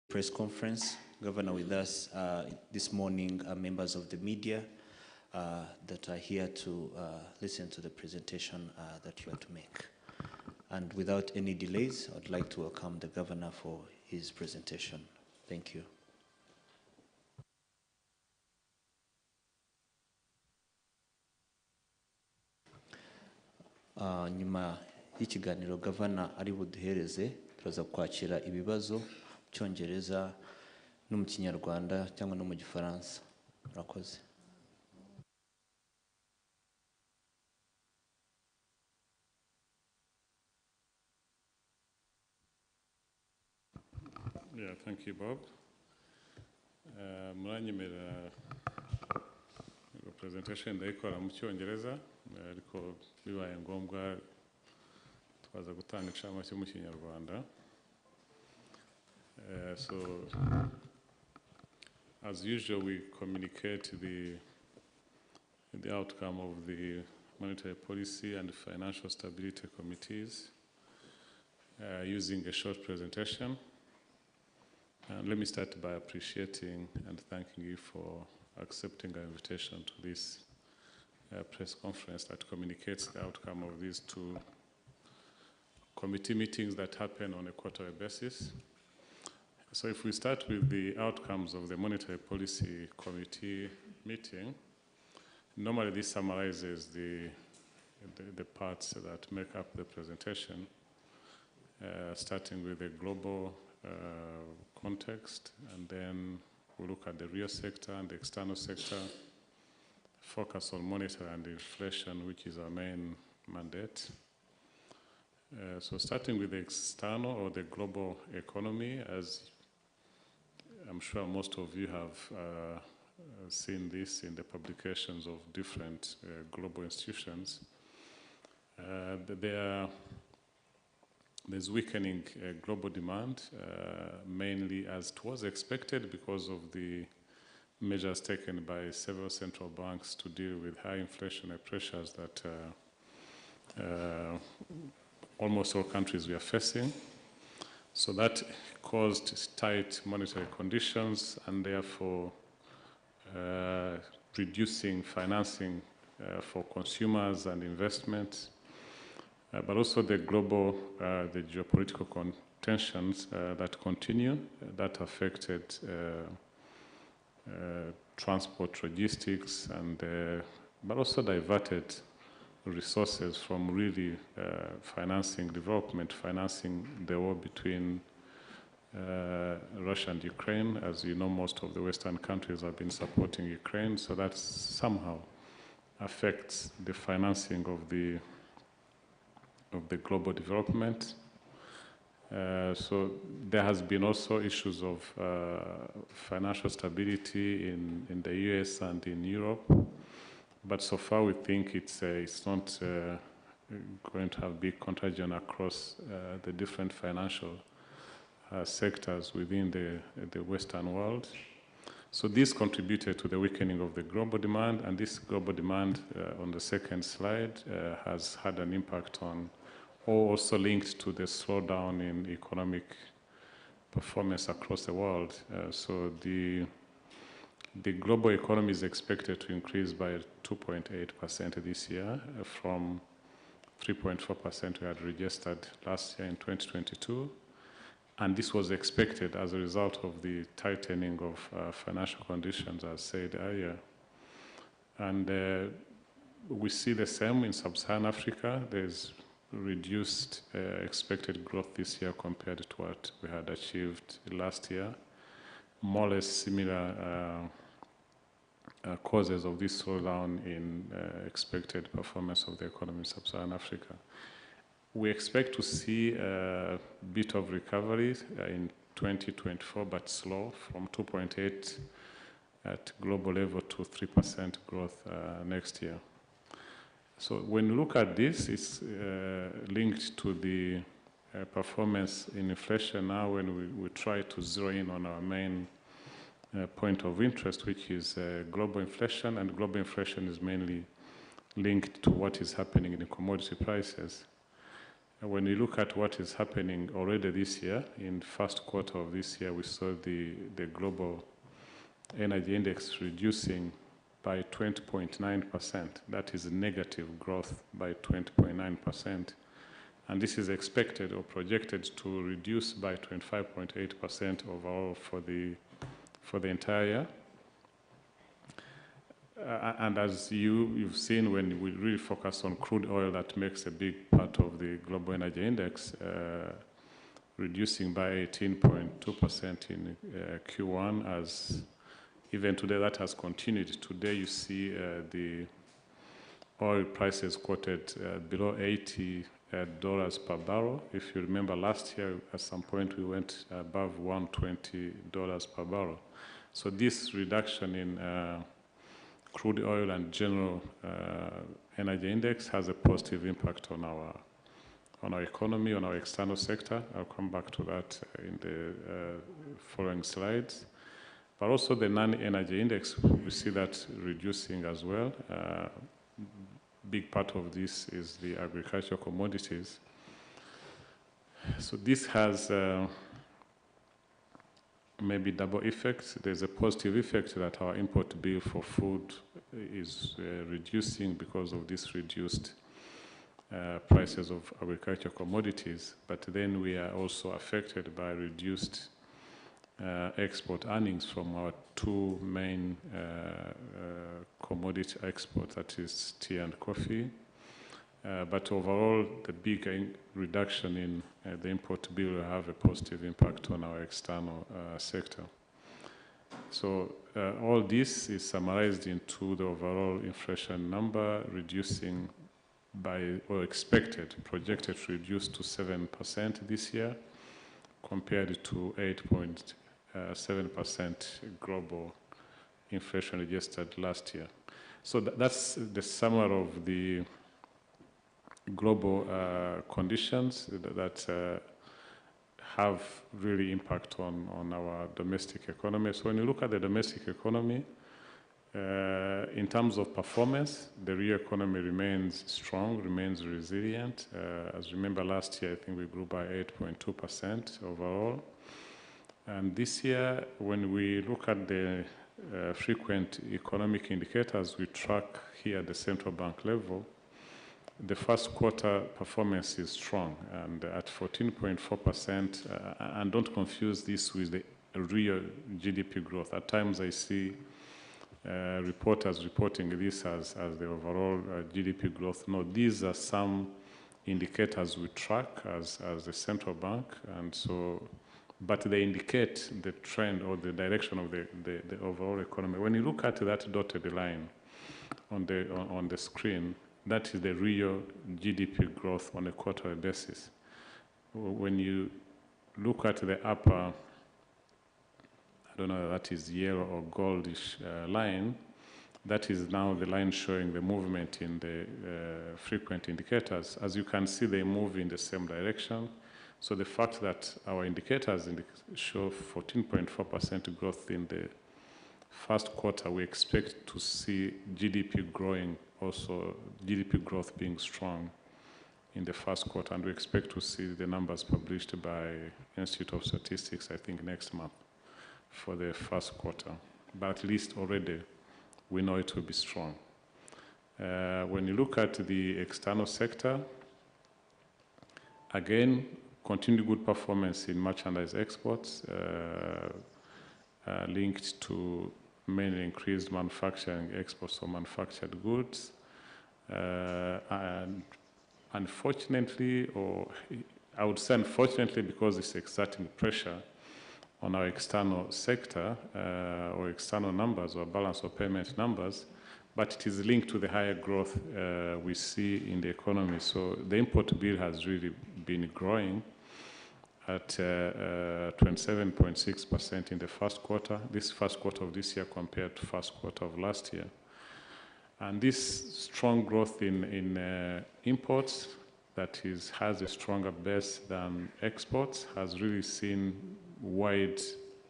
Press conference. Governor, with us this morning are members of the media that are here to listen to the presentation that you are to make. And without any delays, I'd like to welcome the Governor for his presentation. Thank you. Nyuma y'ikiganiro Governor ari buduhereze turaza kwakira ibibazo mu Cyongereza no mu Kinyarwanda cyangwa no mu Gifaransa. Murakoze. Yeah, thank you, Bob. Muranyemera presentation ndayikora mu Cyongereza ariko bibaye ngombwa twaza gutanga icamake mu Kinyarwanda. So, as usual, we communicate the outcome of the Monetary Policy and Financial Stability Committees using a short presentation. And let me start by appreciating and thanking you for accepting our invitation to this press conference that communicates the outcome of these two committee meetings that happen on a quarterly basis. So if we start with the outcomes of the Monetary Policy Committee meeting, normally this summarizes the parts that make up the presentation, starting with the global context, and then we look at the real sector and the external sector, focus on monetary and inflation, which is our main mandate. So starting with the external or the global economy, as I'm sure most of you have seen this in the publications of different global institutions, there's weakening global demand, mainly as it was expected because of the measures taken by several central banks to deal with high inflationary pressures that almost all countries we are facing. So that caused tight monetary conditions and therefore reducing financing for consumers and investments. But also the global, the geopolitical tensions that continue, that affected transport, logistics, and but also diverted resources from really financing development, financing the war between Russia and Ukraine. As you know, most of the Western countries have been supporting Ukraine, so that somehow affects the financing of the global development. So there has been also issues of financial stability in the US and in Europe, but so far we think it's not going to have big contagion across the different financial sectors within the Western world. So this contributed to the weakening of the global demand, and this global demand on the second slide has had an impact on, or also linked to the slowdown in economic performance across the world. So the global economy is expected to increase by 2.8% this year from 3.4% we had registered last year in 2022. And this was expected as a result of the tightening of financial conditions, as said earlier. And we see the same in Sub-Saharan Africa. There's reduced expected growth this year compared to what we had achieved last year. More or less similar causes of this slowdown in expected performance of the economy in Sub-Saharan Africa. We expect to see a bit of recovery in 2024, but slow, from 2.8 at global level to 3% growth next year. So when you look at this, it's linked to the performance in inflation now when we try to zero in on our main point of interest, which is global inflation, and global inflation is mainly linked to what is happening in the commodity prices. When we look at what is happening already this year, in first quarter of this year, we saw the global energy index reducing by 20.9%. That is negative growth by 20.9%. And this is expected or projected to reduce by 25.8% overall for the entire year. And as you've seen, when we really focus on crude oil, that makes a big part of the global energy index, reducing by 18.2% in Q1, as even today that has continued. Today you see the oil prices quoted below $80 per barrel. If you remember last year, at some point we went above $120 per barrel. So this reduction in crude oil and general energy index has a positive impact on our economy, on our external sector. I'll come back to that in the following slides. But also the non-energy index, we see that reducing as well. Big part of this is the agricultural commodities. So this has maybe double effects. There's a positive effect that our import bill for food is reducing because of this reduced prices of agricultural commodities. But then we are also affected by reduced export earnings from our two main commodity exports, that is tea and coffee. But overall, the big reduction in the import bill will have a positive impact on our external sector. So all this is summarized into the overall inflation number, reducing by, or projected to reduce to 7% this year, compared to 8.7% global inflation registered last year. So that's the summary of the global conditions that have really impact on our domestic economy. So when you look at the domestic economy, in terms of performance, the real economy remains strong, remains resilient. As you remember last year, I think we grew by 8.2% overall. And this year, when we look at the frequent economic indicators we track here at the central bank level, the first quarter performance is strong, and at 14.4%, and don't confuse this with the real GDP growth. At times I see reporters reporting this as the overall GDP growth. No, these are some indicators we track as the central bank, and so, but they indicate the trend or the direction of the overall economy. When you look at that dotted line on the screen, that is the real GDP growth on a quarterly basis. When you look at the upper, I don't know, that is yellow or goldish line, that is now the line showing the movement in the frequent indicators. As you can see, they move in the same direction. So the fact that our indicators show 14.4% growth in the first quarter, we expect to see GDP growing, also GDP growth being strong in the first quarter, and we expect to see the numbers published by Institute of Statistics, I think, next month for the first quarter. But at least already we know it will be strong. When you look at the external sector, again, continued good performance in merchandise exports, linked to mainly increased manufacturing exports of manufactured goods. And unfortunately, or I would say unfortunately, because it's exerting pressure on our external sector, or external numbers or balance of payment numbers, but it is linked to the higher growth we see in the economy. So the import bill has really been growing at 27.6% in the first quarter, this first quarter of this year compared to first quarter of last year. And this strong growth in imports that has a stronger base than exports has really seen wide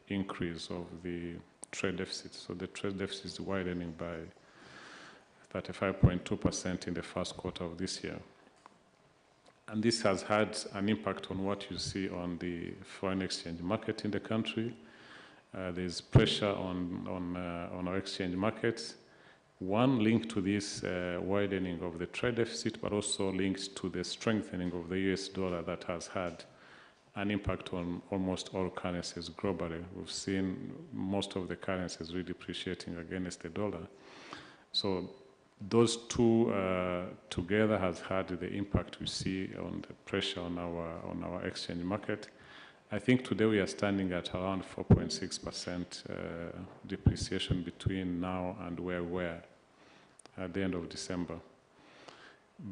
increase of the trade deficit. So the trade deficit is widening by 35.2% in the first quarter of this year. And this has had an impact on what you see on the foreign exchange market in the country. There's pressure on our exchange markets. One linked to this widening of the trade deficit, but also linked to the strengthening of the US dollar that has had an impact on almost all currencies globally. We've seen most of the currencies really appreciating against the dollar. So those two together has had the impact we see on the pressure on our exchange market. I think today we are standing at around 4.6% depreciation between now and where we were at the end of December.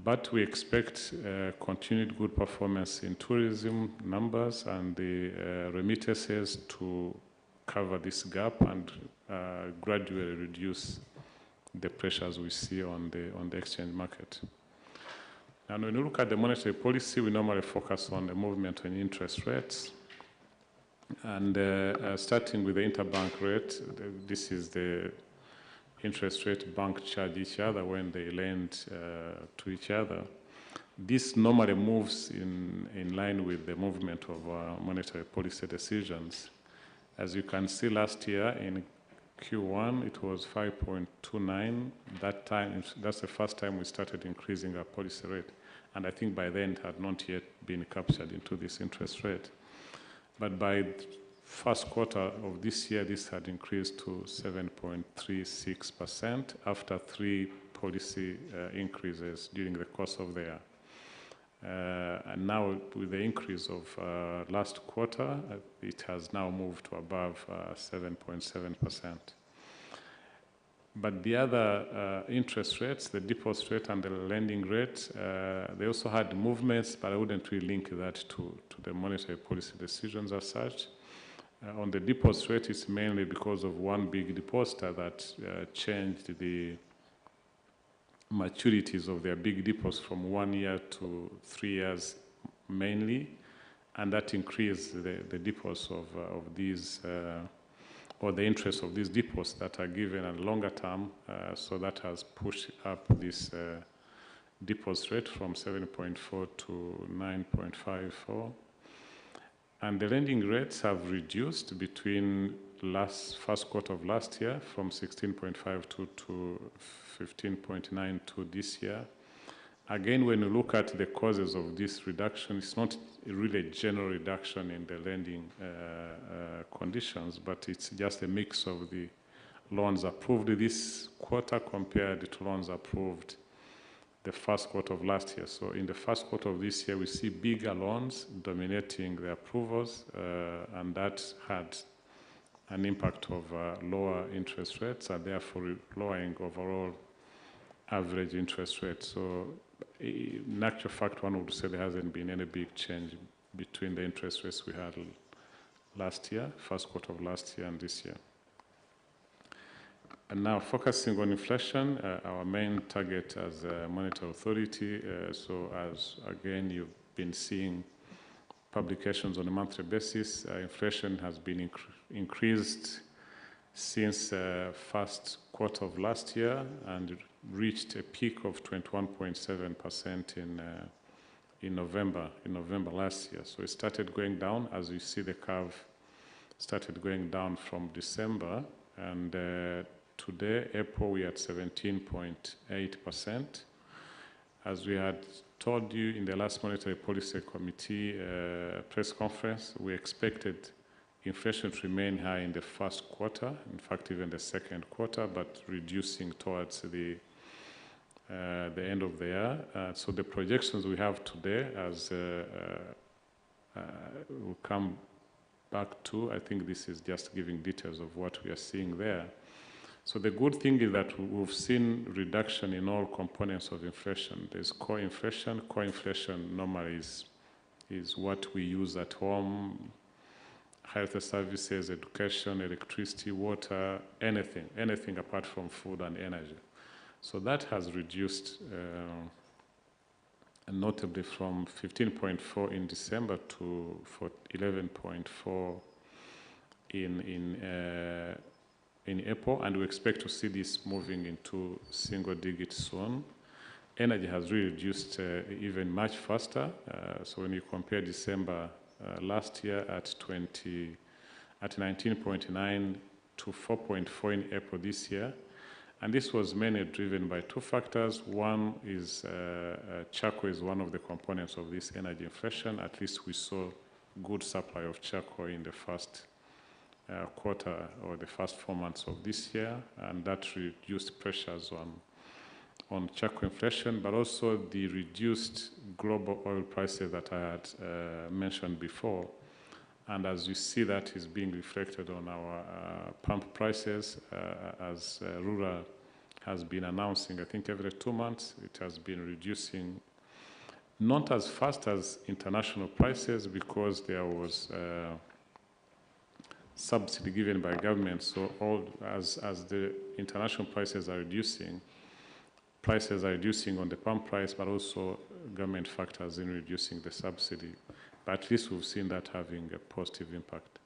But we expect continued good performance in tourism numbers and the remittances to cover this gap and gradually reduce the pressures we see on the exchange market. And when you look at the monetary policy, we normally focus on the movement in interest rates. And starting with the interbank rate, this is the interest rate banks charge each other when they lend to each other. This normally moves in line with the movement of monetary policy decisions. As you can see, last year in Q1, it was 5.29. That time, that's the first time we started increasing our policy rate. And I think by then it had not yet been captured into this interest rate. But by first quarter of this year, this had increased to 7.36% after 3 policy increases during the course of the year. And now with the increase of last quarter, it has now moved to above 7.7%. But the other interest rates, the deposit rate and the lending rate, they also had movements, but I wouldn't really link that to the monetary policy decisions as such. On the deposit rate, it's mainly because of one big depositor that changed the maturities of their big deposits from 1 year to 3 years mainly, and that increased the deposits of these or the interest of these deposits that are given at longer term, so that has pushed up this deposit rate from 7.4 to 9.54. And the lending rates have reduced between first quarter of last year from 16.52 to 15.92 this year. Again, when you look at the causes of this reduction, it's not really a general reduction in the lending conditions, but it's just a mix of the loans approved this quarter compared to loans approved the first quarter of last year. So in the first quarter of this year, we see bigger loans dominating the approvals, and that had an impact of lower interest rates and therefore lowering overall average interest rates. So in actual fact, one would say there hasn't been any big change between the interest rates we had last year, first quarter of last year and this year. And now focusing on inflation, our main target as a monetary authority. So as again, you've been seeing publications on a monthly basis, inflation has been increased since first quarter of last year and reached a peak of 21.7% in November last year. So it started going down, as you see the curve started going down from December, and today, April, we are at 17.8%. As we had told you in the last Monetary Policy Committee press conference, we expected inflation to remain high in the first quarter, in fact, even the second quarter, but reducing towards the end of the year. So the projections we have today, as we'll come back to, I think this is just giving details of what we are seeing there. So the good thing is that we've seen reduction in all components of inflation. There's core inflation. Core inflation normally is what we use at home, health services, education, electricity, water, anything apart from food and energy. So that has reduced notably from 15.4 in December to 11.4 in April, and we expect to see this moving into single digits soon. energy has really reduced even much faster. So when you compare December last year at 19.9 to 4.4 in April this year. And this was mainly driven by two factors. One is charcoal is one of the components of this energy inflation. At least we saw good supply of charcoal in the first quarter or the first 4 months of this year, and that reduced pressures on charcoal inflation, but also the reduced global oil prices that I had mentioned before. And as you see, that is being reflected on our pump prices, as Rural has been announcing. I think every 2 months it has been reducing, not as fast as international prices, because there was subsidy given by government. So as the international prices are reducing on the pump price, but also government factors in reducing the subsidy. But at least we've seen that having a positive impact.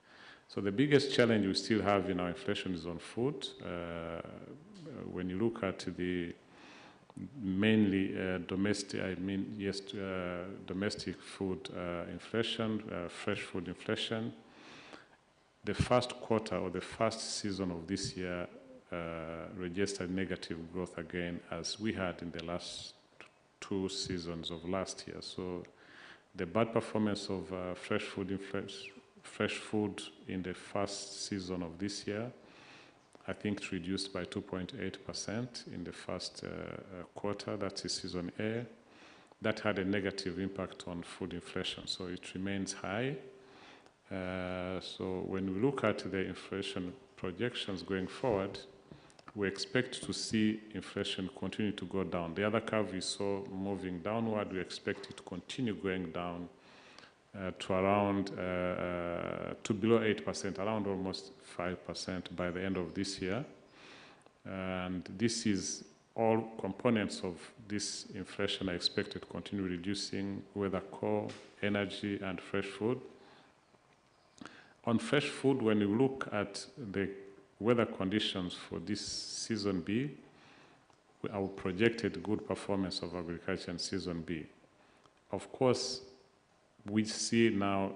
So the biggest challenge we still have in our inflation is on food. When you look at the mainly domestic food inflation, fresh food inflation, the first quarter or the first season of this year registered negative growth again, as we had in the last 2 seasons of last year. So the bad performance of fresh food in the first season of this year, I think it reduced by 2.8% in the first quarter. That's season A. That had a negative impact on food inflation, so it remains high. So when we look at the inflation projections going forward, we expect to see inflation continue to go down. The other curve we saw moving downward, we expect it to continue going down to around to below 8%, around almost 5% by the end of this year. And this is all components of this inflation are expected to continue reducing, whether core, energy, and fresh food. On fresh food, when you look at the weather conditions for this season B, our projected good performance of agriculture in season B. Of course, we see now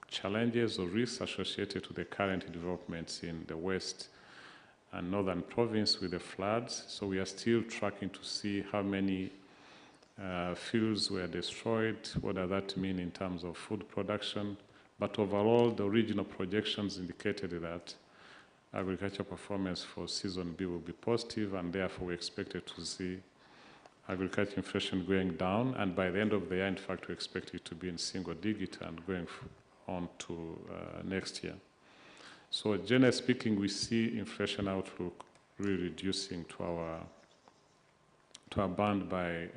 challenges or risks associated with the current developments in the west and northern province with the floods. So we are still tracking to see how many fields were destroyed. What does that mean in terms of food production? But overall, the original projections indicated that agriculture performance for season B will be positive, and therefore we expected to see agriculture inflation going down, and by the end of the year, in fact, we expect it to be in single digit and going on to next year. So generally speaking, we see inflation outlook really reducing to our band by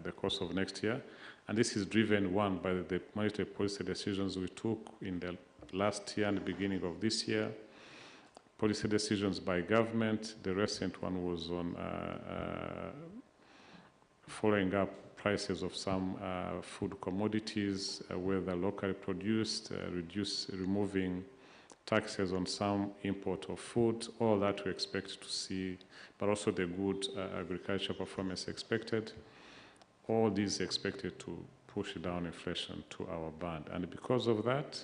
the course of next year. And this is driven, one, by the monetary policy decisions we took in the last year and the beginning of this year, policy decisions by government. The recent one was on following up prices of some food commodities, whether locally produced, removing taxes on some import of food. All that we expect to see, but also the good agriculture performance expected. All these expected to push down inflation to our band. And because of that,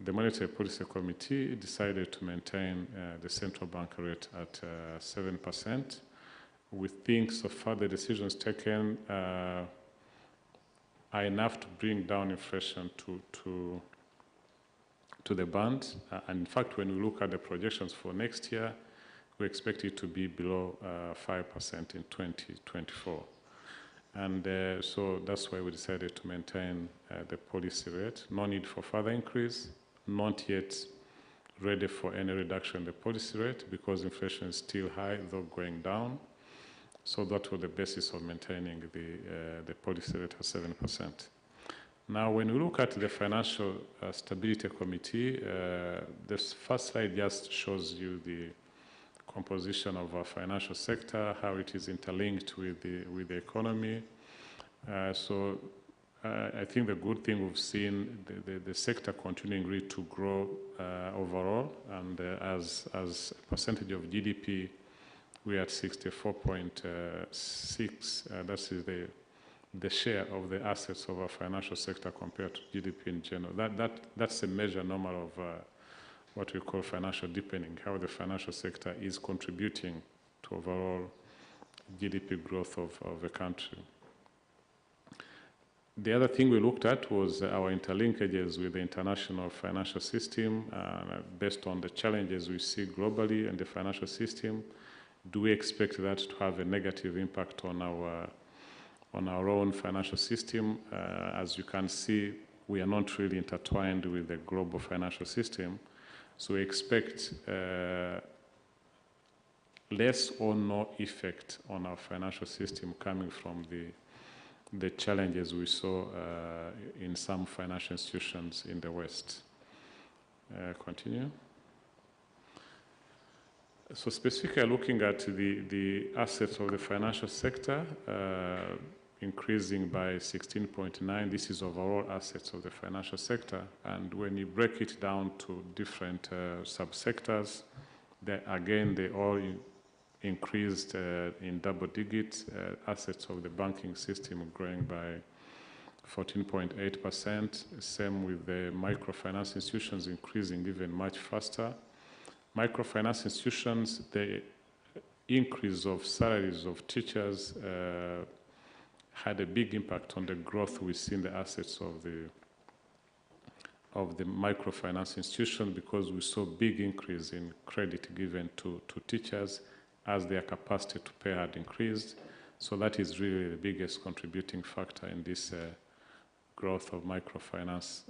the Monetary Policy Committee decided to maintain the central bank rate at 7%. We think so far the decisions taken are enough to bring down inflation to the band. And in fact, when we look at the projections for next year, we expect it to be below 5% in 2024. And so that's why we decided to maintain the policy rate. No need for further increase, not yet ready for any reduction in the policy rate because inflation is still high, though going down. So that was the basis of maintaining the policy rate at 7%. Now, when we look at the Financial Stability Committee, this first slide just shows you the composition of our financial sector, how it is interlinked with the economy. So I think the good thing we've seen, the sector continuing really to grow overall, and as a percentage of GDP, we are at 64.6. That is the share of the assets of our financial sector compared to GDP in general. That's a measure normal of what we call financial deepening, how the financial sector is contributing to overall GDP growth of a country. The other thing we looked at was our interlinkages with the international financial system. Based on the challenges we see globally in the financial system, do we expect that to have a negative impact on our own financial system? As you can see, we are not really intertwined with the global financial system, so we expect less or no effect on our financial system coming from the challenges we saw in some financial institutions in the West. Continue. So specifically looking at the assets of the financial sector, increasing by 16.9, this is overall assets of the financial sector. And when you break it down to different subsectors, again, they all increased in double digits. Assets of the banking system growing by 14.8%. Same with the microfinance institutions increasing even much faster. Microfinance institutions, the increase of salaries of teachers had a big impact on the growth we see in the assets of the microfinance institution, because we saw big increase in credit given to teachers as their capacity to pay had increased. So that is really the biggest contributing factor in this growth of microfinance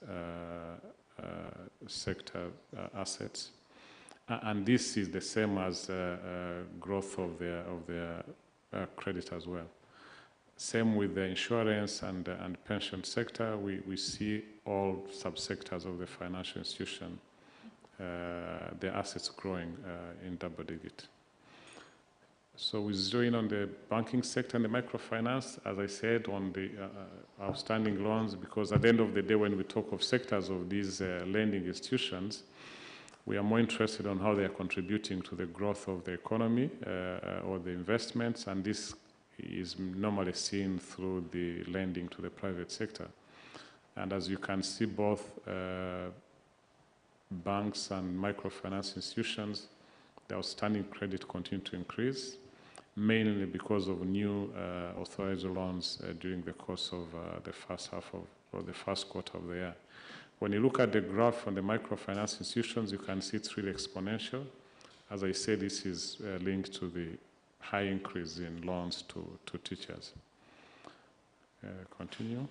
sector assets. And this is the same as growth of their credit as well. Same with the insurance and pension sector. We see all subsectors of the financial institution, their assets growing in double digit. So we zero in on the banking sector and the microfinance, as I said, on the outstanding loans, because at the end of the day, when we talk of sectors of these lending institutions, we are more interested on how they are contributing to the growth of the economy or the investments, and this is normally seen through the lending to the private sector. And as you can see, both banks and microfinance institutions, the outstanding credit continue to increase, mainly because of new authorized loans during the course of the first half of, or the first quarter of the year. When you look at the graph on the microfinance institutions, you can see it's really exponential. As I said, this is linked to the high increase in loans to teachers. Continue.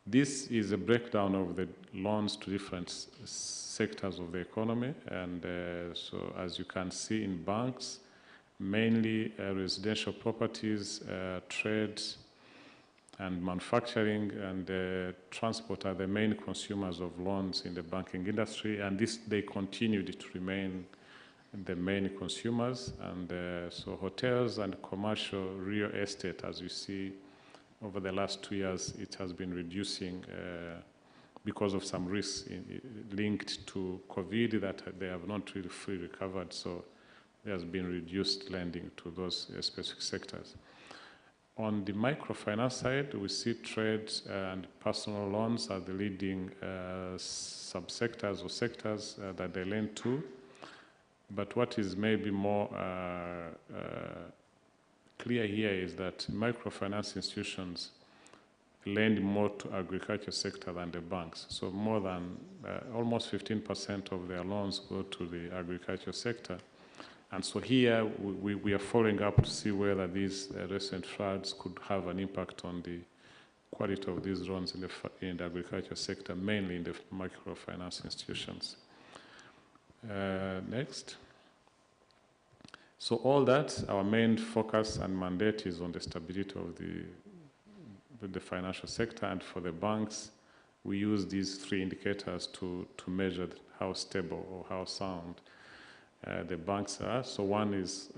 This is a breakdown of the loans to different sectors of the economy. And so as you can see in banks, mainly residential properties, trade, and manufacturing and transport are the main consumers of loans in the banking industry. And they continued to remain the main consumers. And so hotels and commercial real estate, as you see, over the last 2 years, it has been reducing because of some risks linked to COVID that they have not really fully recovered. So there has been reduced lending to those specific sectors. On the microfinance side, we see trade and personal loans are the leading subsectors or sectors that they lend to. But what is maybe more clear here is that microfinance institutions lend more to agriculture sector than the banks. So more than almost 15% of their loans go to the agriculture sector. And so here we are following up to see whether these recent floods could have an impact on the quality of these loans in the agriculture sector, mainly in the microfinance institutions. Next. So all that, our main focus and mandate is on the stability of the financial sector. And for the banks, we use these 3 indicators to measure how stable or how sound the banks are. So one is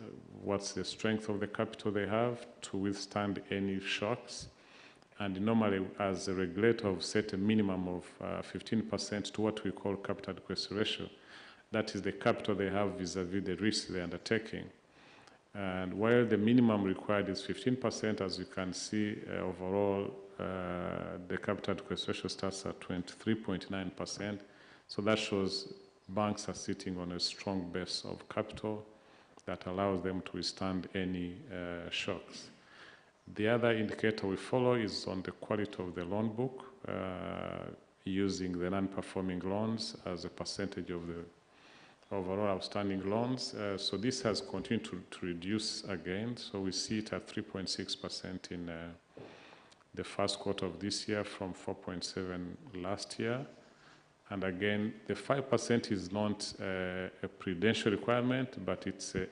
what's the strength of the capital they have to withstand any shocks. And normally, as a regulator, we've set a minimum of 15% to what we call capital adequacy ratio. That is the capital they have vis-a-vis the risk they're undertaking. And while the minimum required is 15%, as you can see, overall, the capital adequacy ratio starts at 23.9%. So that shows banks are sitting on a strong base of capital that allows them to withstand any shocks. The other indicator we follow is on the quality of the loan book, using the non-performing loans as a percentage of the overall outstanding loans. So this has continued to reduce again. So we see it at 3.6% in the first quarter of this year from 4.7% last year. And again, the 5% is not a prudential requirement, but it's a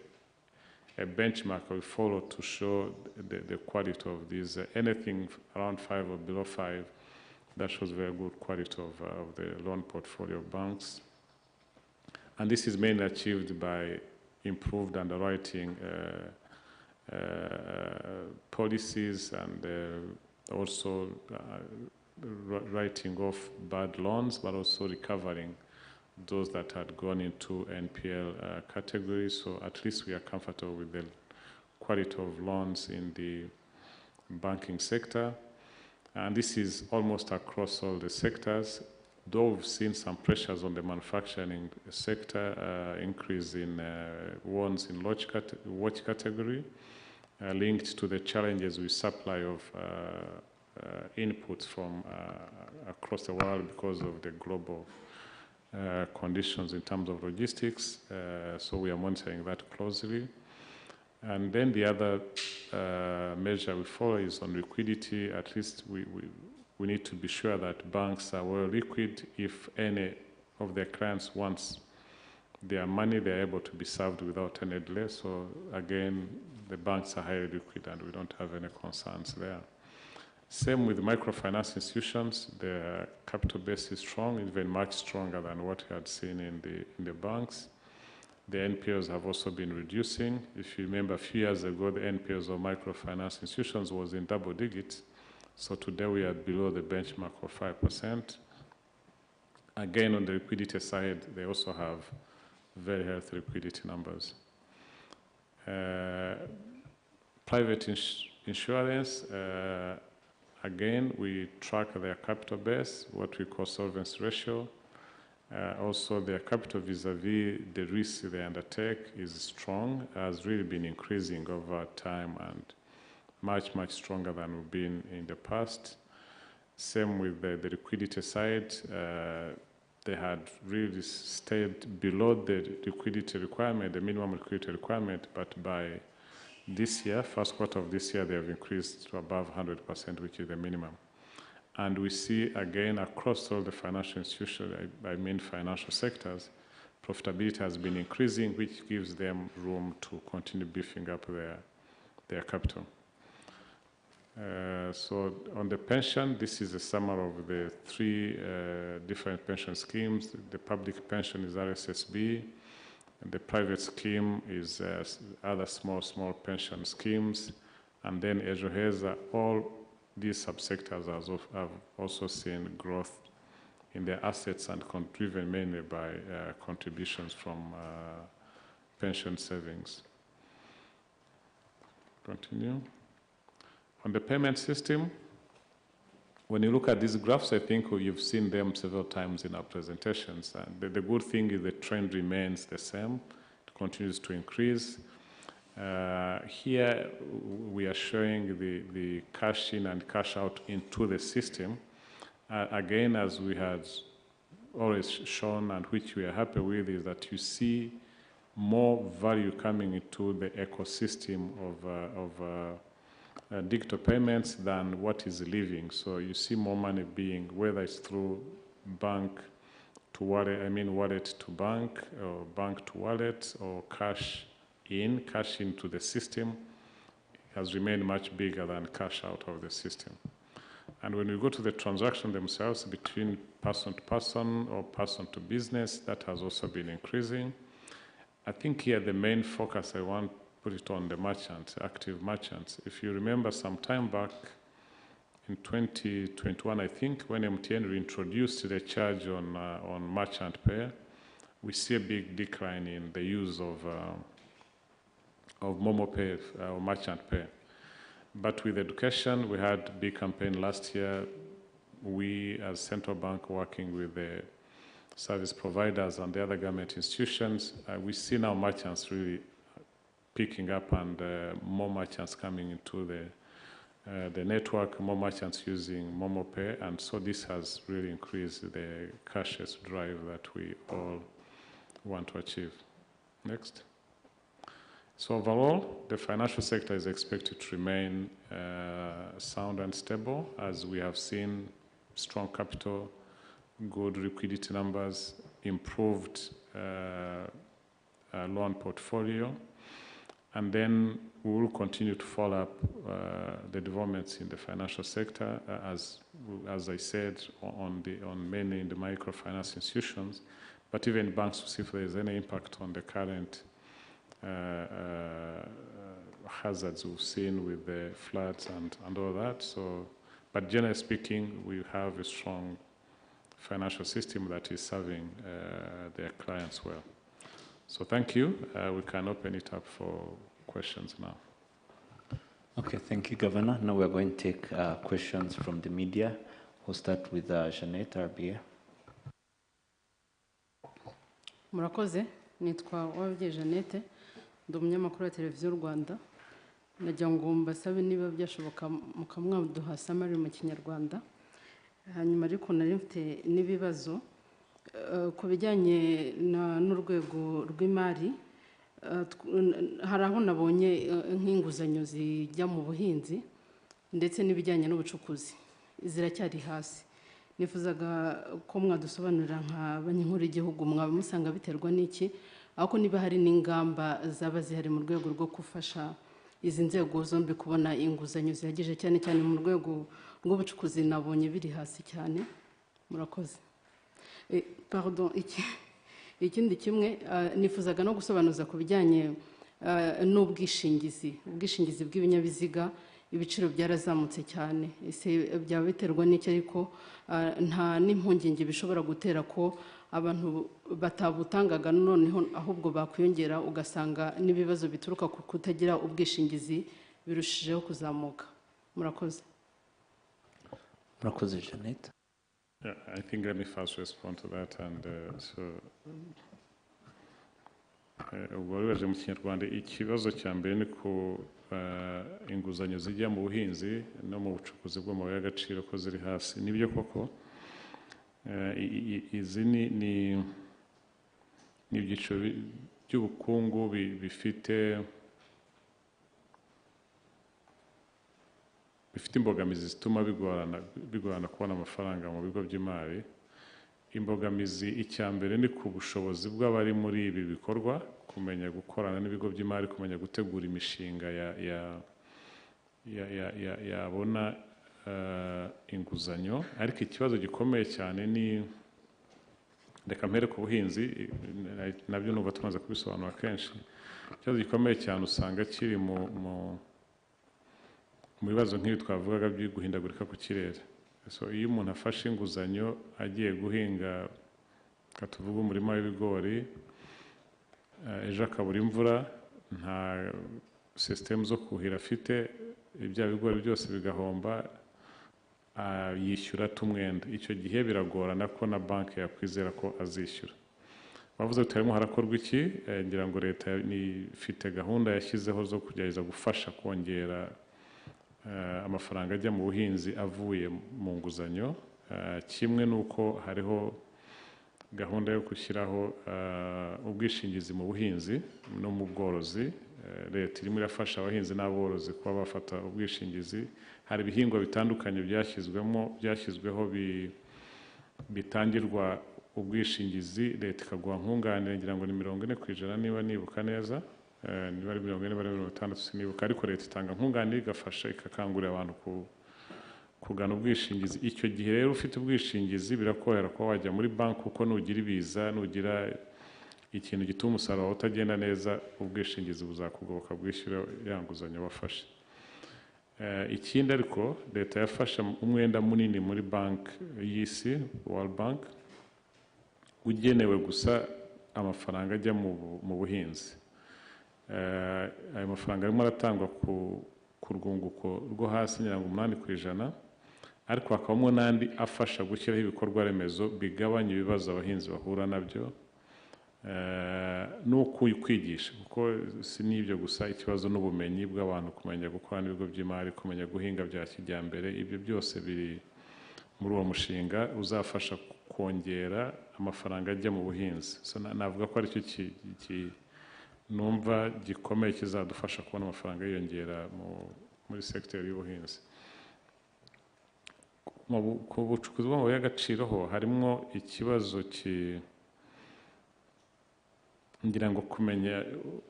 benchmark we follow to show the quality of these. Anything around 5 or below 5, that shows very good quality of the loan portfolio of banks. And this is mainly achieved by improved underwriting policies and also writing off bad loans, but also recovering those that had gone into NPL category. So at least we are comfortable with the quality of loans in the banking sector. And this is almost across all the sectors. Though we've seen some pressures on the manufacturing sector, increase in loans in watch category, linked to the challenges with supply of inputs from across the world because of the global conditions in terms of logistics. So we are monitoring that closely. And then the other measure we follow is on liquidity. At least we need to be sure that banks are well liquid. If any of their clients wants their money, they're able to be served without any delay. So again, the banks are highly liquid and we don't have any concerns there. Same with microfinance institutions. Their capital base is strong, even much stronger than what we had seen in the banks. The NPLs have also been reducing. If you remember, a few years ago, the NPLs of microfinance institutions was in double digits. So today we are below the benchmark of 5%. Again, on the liquidity side, they also have very healthy liquidity numbers. Private insurance, again, we track their capital base, what we call solvency ratio. Also, their capital vis-a-vis the risk they undertake is strong, has really been increasing over time and much, much stronger than we've been in the past. Same with the liquidity side. They had really stayed below the liquidity requirement, the minimum liquidity requirement, but by this year, first quarter of this year, they have increased to above 100%, which is the minimum. And we see, again, across all the financial institutions, I mean financial sectors, profitability has been increasing, which gives them room to continue beefing up their capital. So on the pension, this is a summary of the three different pension schemes. The public pension is RSSB, and the private scheme is other small pension schemes, and then Ejoheza. All these subsectors have also seen growth in their assets and driven mainly by contributions from pension savings. Continue. On the payment system, when you look at these graphs, I think you've seen them several times in our presentations. And the good thing is the trend remains the same. It continues to increase. Here, we are showing the cash in and cash out into the system. Again, as we had always shown and which we are happy with, is that you see more value coming into the ecosystem of digital payments than what is leaving. So you see more money being, whether it's through bank to wallet, wallet to bank, or bank to wallet, or cash into the system, has remained much bigger than cash out of the system. And when we go to the transaction themselves between person to person or person to business, that has also been increasing. I think here the main focus I want put it on the merchants, active merchants. If you remember some time back in 2021, I think, when MTN reintroduced the charge on merchant pay, we see a big decline in the use of Momo Pay or merchant pay. But with education, we had a big campaign last year. We, as central bank, working with the service providers and the other government institutions, we see now merchants really picking up and more merchants coming into the network, more merchants using Momo Pay, and so this has really increased the cashless drive that we all want to achieve. Next. So overall, the financial sector is expected to remain sound and stable, as we have seen strong capital, good liquidity numbers, improved loan portfolio, and then we will continue to follow up the developments in the financial sector, as I said, on mainly in the microfinance institutions, but even banks to see if there is any impact on the current hazards we've seen with the floods and all that. So, but generally speaking, we have a strong financial system that is serving their clients well. So thank you. We can open it up for questions now. Okay, thank you, Governor. Now we're going to take questions from the media. We'll start with Jeanette, RBA. Murakoze, nitwa Uwabye Jeanette, ndi umunyamakuru wa televiziyo Rwanda. Nagira ngo mbasabe niba byashoboka mukamwaduha summary mu Kinyarwanda. Hanyuma ariko nari mfite n'ibibazo ku bijyanye n'urwego rw'imari. Hari aho nabonye nk'inguzanyo zijya mu buhinzi ndetse n'ibijyanye n'ubucukuzi ziracyari hasi. Nifuzaga ko mwadusobanurira nka banki nkuru y'igihugu mwaba musanga biterwa n'iki, ahubwo niba hari n'ingamba zaba zihari mu rwego rwo gufasha izi nzego zombi kubona inguzanyo zihagije, cyane cyane mu rwego rw'ubucukuzi nabonye biri hasi cyane. Murakoze. Pardon, ikindi kimwe nifuzaga no gusobanuza ku bijyanye n'ubwishingizi bw'ibinyabiziga. Ibiciro byarazamutse cyane, ese byaba biterwa n'iki? Ariko nta n'impungenge bishobora gutera ko abantu batabutangaga noneho ahubwo bakwiyongera, ugasanga n'ibibazo bituruka ku kutagira ubwishingizi birushijeho kuzamuka. Murakoze. Murakoze, Jeanette. Yeah, I think let me first respond to that. And ubwo bibaje mu Kinyarwanda, ikibazo cya mbere ni ku inguzanyo zijya mu buhinzi no mu bucukuzi bw'amabuye y'agaciro ko ziri hasi. Nibyo koko, izi ni ibyiciro by'ubukungu bifite imbogamizi zituma bigorana kubona amafaranga mu bigo by'imari. Imbogamizi icya mbere ni ku bushobozi bw'abari muri ibi bikorwa, kumenya gukorana n'ibigo by'imari, kumenya gutegura imishinga yabona inguzanyo. Ariko ikibazo gikomeye cyane ni, reka mpere ku buhinzi, nabyo numva tumaze kubisobanura kenshi. Ikibazo gikomeye cyane usanga kiri mu bibazo nk'ibi twavugaga byo guhindagurika ku kirere. So iyo umuntu afashe inguzanyo agiye guhinga, katuvuga umurima w'ibigori, ejo akabura imvura, nta system zo kuhira afite, ibya bigori byose bigahomba, yishyura tumwenda. Icyo gihe biragorana ko na banki yakwizera ko azishyura. Bavuze ko harimo harakorwa iki? Ngira ngo leta ifite gahunda yashyizeho zo kugerageza gufasha kongera amafaranga ajya mu buhinzi avuye mu nguzanyo. Kimwe nuko hariho gahunda yo gushyiraho ubwishingizi mu buhinzi no mu bworozi. Leta irimo irafasha abahinzi n'aborozi kuba bafata ubwishingizi. Hari ibihingwa bitandukanye byashyizweho bitangirwa ubwishingizi, leta ikaguha nkunganire, ngira ngo ni 40% niba nibuka neza, niba ari 40 niba ari 60 sinibuka, ariko leta itanga nkunganire igafasha ikakangurira abantu kugana ubwishingizi. Icyo gihe rero ufite ubwishingizi birakorohera ko wajya muri banki, kuko nugira ibiza, nugira ikintu gituma umusaruro utagenda neza, ubwishingizi buzakugoboka bwishyura ya nguzanyo wafashe. Ikindi ariko leta yafasha umwenda munini muri banki y'isi, World Bank, ugenewe gusa amafaranga ajya mu buhinzi. Ayo mafaranga arimo aratangwa ku rwunguko rwo hasi 8%, ariko hakabamo n'andi afasha gushyiraho ibikorwa remezo bigabanya ibibazo abahinzi bahura nabyo, no kwigisha, kuko si n'ibyo gusa, ikibazo n'ubumenyi bw'abantu, kumenya gukora n'ibigo by'imari, kumenya guhinga bya kijyambere. Ibyo byose biri muri uwo mushinga uzafasha kongera amafaranga ajya mu buhinzi. So navuga ko aricyo numva gikomeye kizadufasha kubona amafaranga yiyongera muri sekiteri y'ubuhinzi. Ku bucukuzi bw'amabuye y'agaciro ho harimo ikibazo ngira ngo kumenya,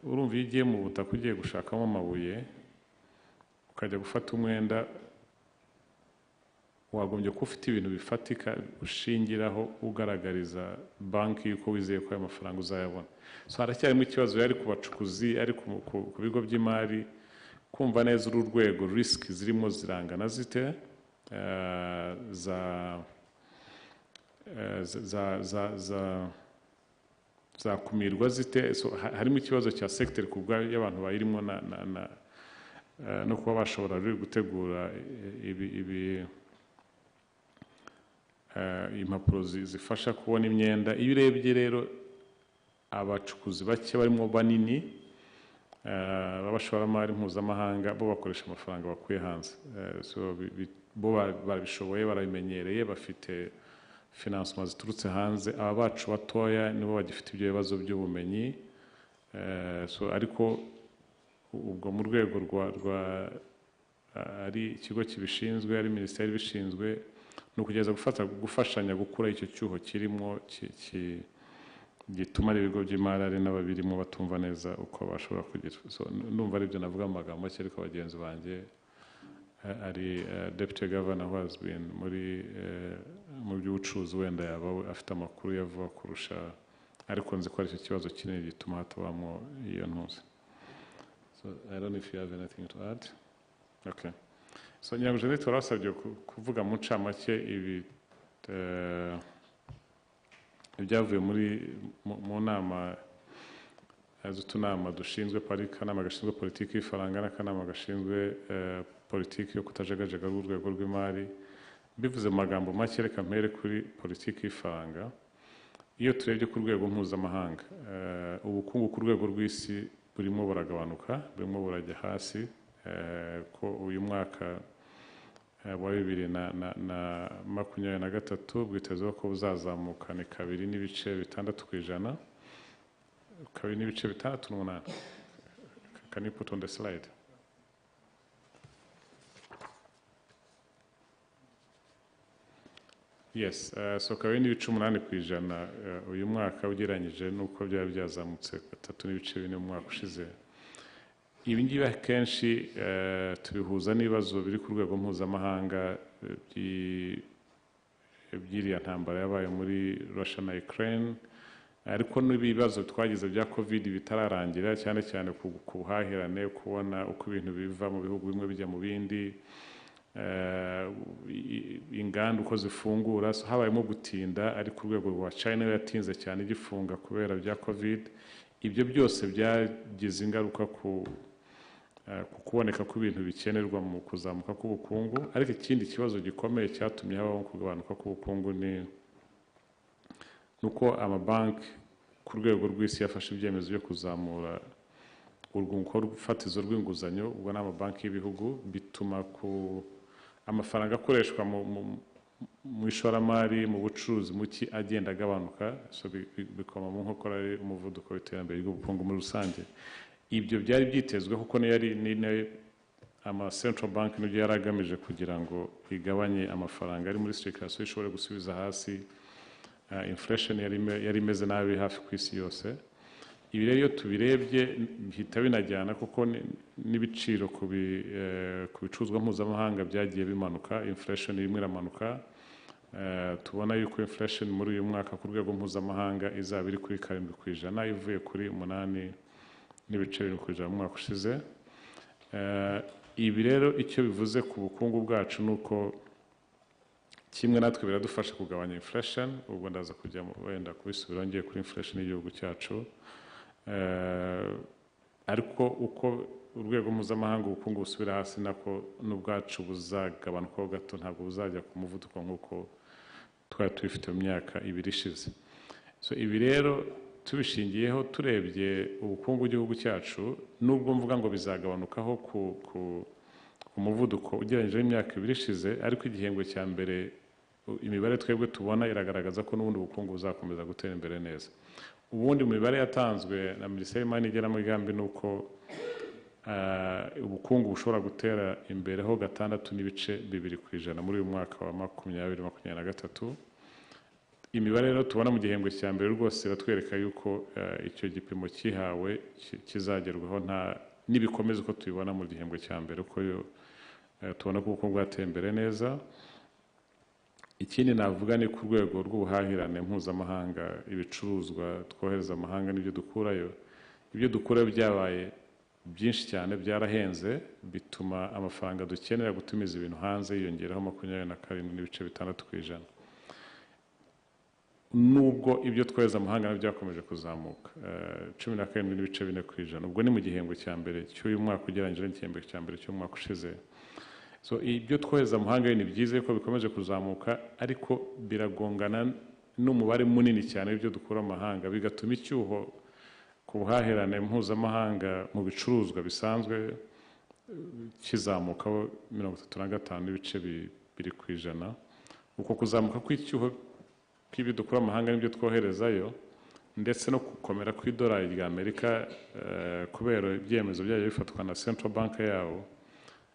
urumva iyo ugiye mu butaka ugiye gushakamo amabuye ukajya gufata umwenda, wagombye ko ufite ibintu bifatika ushingiraho ugaragariza banki yuko wizeye ko ayo mafaranga uzayabona. So haracyarimo ikibazo yari ku bacukuzi, ari ku bigo by'imari, kumva neza uru rwego risk zirimo zirangana zite, zakumirwa zite. So harimo ikibazo cya sector ku bwa y'abantu bayirimo no kuba bashobora gutegura impapuro zifasha kubona imyenda. Iyo urebye rero abacukuzi bake barimo banini b'abashoramari mpuzamahanga, bo bakoresha amafaranga bakuye hanze. So bo barabishoboye, barabimenyereye, bafite financement ziturutse hanze. Aba bacu batoya nibo bagifite ibyo bibazo by'ubumenyi. So ariko ubwo mu rwego rwa ari ikigo kibishinzwe, ari minisiteri ibishinzwe, no kugeza gufashanya gukura icyo cyuho kirimo gituma ibigo by'imari ari n'ababirimo batumva neza uko bashobora kugira. So ndumva aribyo navuga mu magambo make, ariko bagenzi banjye ari deputy governor who has been mu by'ubucuruzi, wenda yaba afite amakuru yavuga kurusha, ariko nzi ko aricyo kibazo kinini gituma hatabamo iyo ntuzi. So I don't know if you have anything to add. Okay. So nyango Jeanette warasabye kuvuga mu ncamake ibyavuye mu nama z'utunama dushinzwe, akanama gashinzwe politiki y'ifaranga n'akanama gashinzwe politiki yo kutajagajega urwego rw'imari. Bivuze mu magambo make, reka mpere kuri politiki y'ifaranga. Iyo turebye ku rwego mpuzamahanga, ubukungu ku rwego rw'isi burimo buragabanuka, burimo burajya hasi, ko uyu mwaka wa 2023 bwitezweho ko buzazamuka ni 2.6%, 2.6%. Can you put on the slide? Yes, so 2.8% uyu mwaka ugereranyije nuko byari byazamutse 3.4% mu mwaka ushize. Ibi ngibi akenshi tubihuza n'ibibazo biri ku rwego mpuzamahanga by'iriya ntambara yabaye muri Russia na Ukraine, ariko n'ibibazo twagize bya COVID bitararangira, cyane cyane ku buhahirane, kubona uko ibintu biva mu bihugu bimwe bijya mu bindi, inganda uko zifungura. So habayemo gutinda, ariko urwego rwa China yatinze cyane igifunga kubera bya COVID. Ibyo byose byagize ingaruka ku kuboneka kw'ibintu bikenerwa mu kuzamuka k'ubukungu. Ariko ikindi kibazo gikomeye cyatumye habaho kugabanuka k'ubukungu ni uko amabanki ku rwego rw'isi yafashe ibyemezo byo kuzamura urwunguko rw'ifatizo rw'inguzanyo. Ubwo ni amabanki y'ibihugu, bituma amafaranga akoreshwa mu ishoramari, mu bucuruzi muki agenda agabanuka. So bikoma mu nkokora umuvuduko w'iterambere ry'ubukungu muri rusange. Ibyo byari byitezweho kuko ama central bank n'ibyo yari agamije kugira ngo igabanye amafaranga ari muri circulation, ishobore gusubiza hasi inflation yari imeze nabi hafi ku isi yose. Ibi rero iyo tubirebye bihita binajyana, kuko n'ibiciro ku bicuruzwa mpuzamahanga byagiye bimanuka, inflation irimo iramanuka. Tubona yuko inflation muri uyu mwaka ku rwego mpuzamahanga izaba iri kuri 7%, ivuye kuri 8.7% mu mwaka ushize. Ibi rero icyo bivuze ku bukungu bwacu nuko kimwe natwe biradufasha kugabanya inflation. Ubwo ndaza kujya wenda kubisubira ngiye kuri inflation y'igihugu cyacu. Ariko uko urwego mpuzamahanga ubukungu busubira hasi nako n'ubwacu buzagabanukaho gato, ntabwo buzajya ku muvuduko nk'uko twari tubifite mu myaka 2 ishize. So ibi rero tubishingiyeho turebye ubukungu bw'igihugu cyacu, nubwo mvuga ngo bizagabanukaho ku muvuduko ugereranyije n'imyaka 2 ishize, ariko igihembwe cya mbere imibare twebwe tubona iragaragaza ko n'ubundi ubukungu buzakomeza gutera imbere neza. Ubundi mu mibare yatanzwe na Minisiteri y'Imari n'Igenamigambi nuko ubukungu bushobora gutera imbere ho 6.2% muri uyu mwaka wa 2023. Imibare rero tubona mu gihembwe cya mbere rwose batwereka yuko icyo gipimo kihawe kizagerwaho nibikomeza uko tubibona mu gihembwe cya mbere, uko tubona ko ubukungu bwateye imbere neza. Ikindi navuga ni ku rwego rw'ubuhahirane mpuzamahanga, ibicuruzwa twohereza amahanga n'ibyo dukurayo. Ibyo dukurayo byabaye byinshi cyane, byarahenze, bituma amafaranga dukenera gutumiza ibintu hanze yiyongeraho 27.6%. Nubwo ibyo twohereza amahanga nabyo byakomeje kuzamuka 17.4%. Ubwo ni mu gihembwe cya mbere cy'uyu mwaka ugereranyije n'igihembwe cya mbere cy'umwaka ushize. So ibyo twohereza amahanga ni byiza ko bikomeje kuzamuka, ariko biragongana n'umubare munini cyane w'ibyo dukura amahanga, bigatuma icyuho ku buhahirane mpuzamahanga mu bicuruzwa bisanzwe kizamukaho 35.2%. Uko kuzamuka kw'icyuho k'ibyo dukura amahanga n'ibyo twoherezayo, ndetse no gukomera kw'idolari ry'Amerika kubera ibyemezo byayo bifatwa na Central Bank yawo,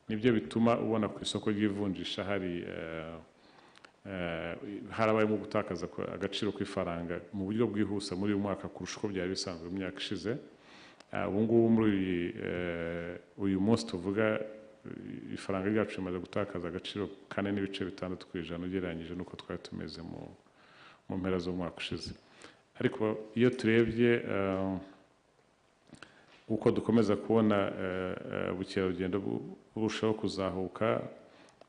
nibyo bituma ubona ku isoko ry'ivunjisha harabayemo gutakaza agaciro kw'ifaranga mu buryo bwihuse muri uyu mwaka kurusha uko byari bisanzwe mu myaka ishize. Ubu ngubu muri uyu munsi tuvuga ifaranga ryacu rimaze gutakaza agaciro 4.6% ugereranyije n'uko twari tumeze mu mpera z'umwaka ushize. Ariko iyo turebye uko dukomeza kubona ubukerarugendo burushaho kuzahuka,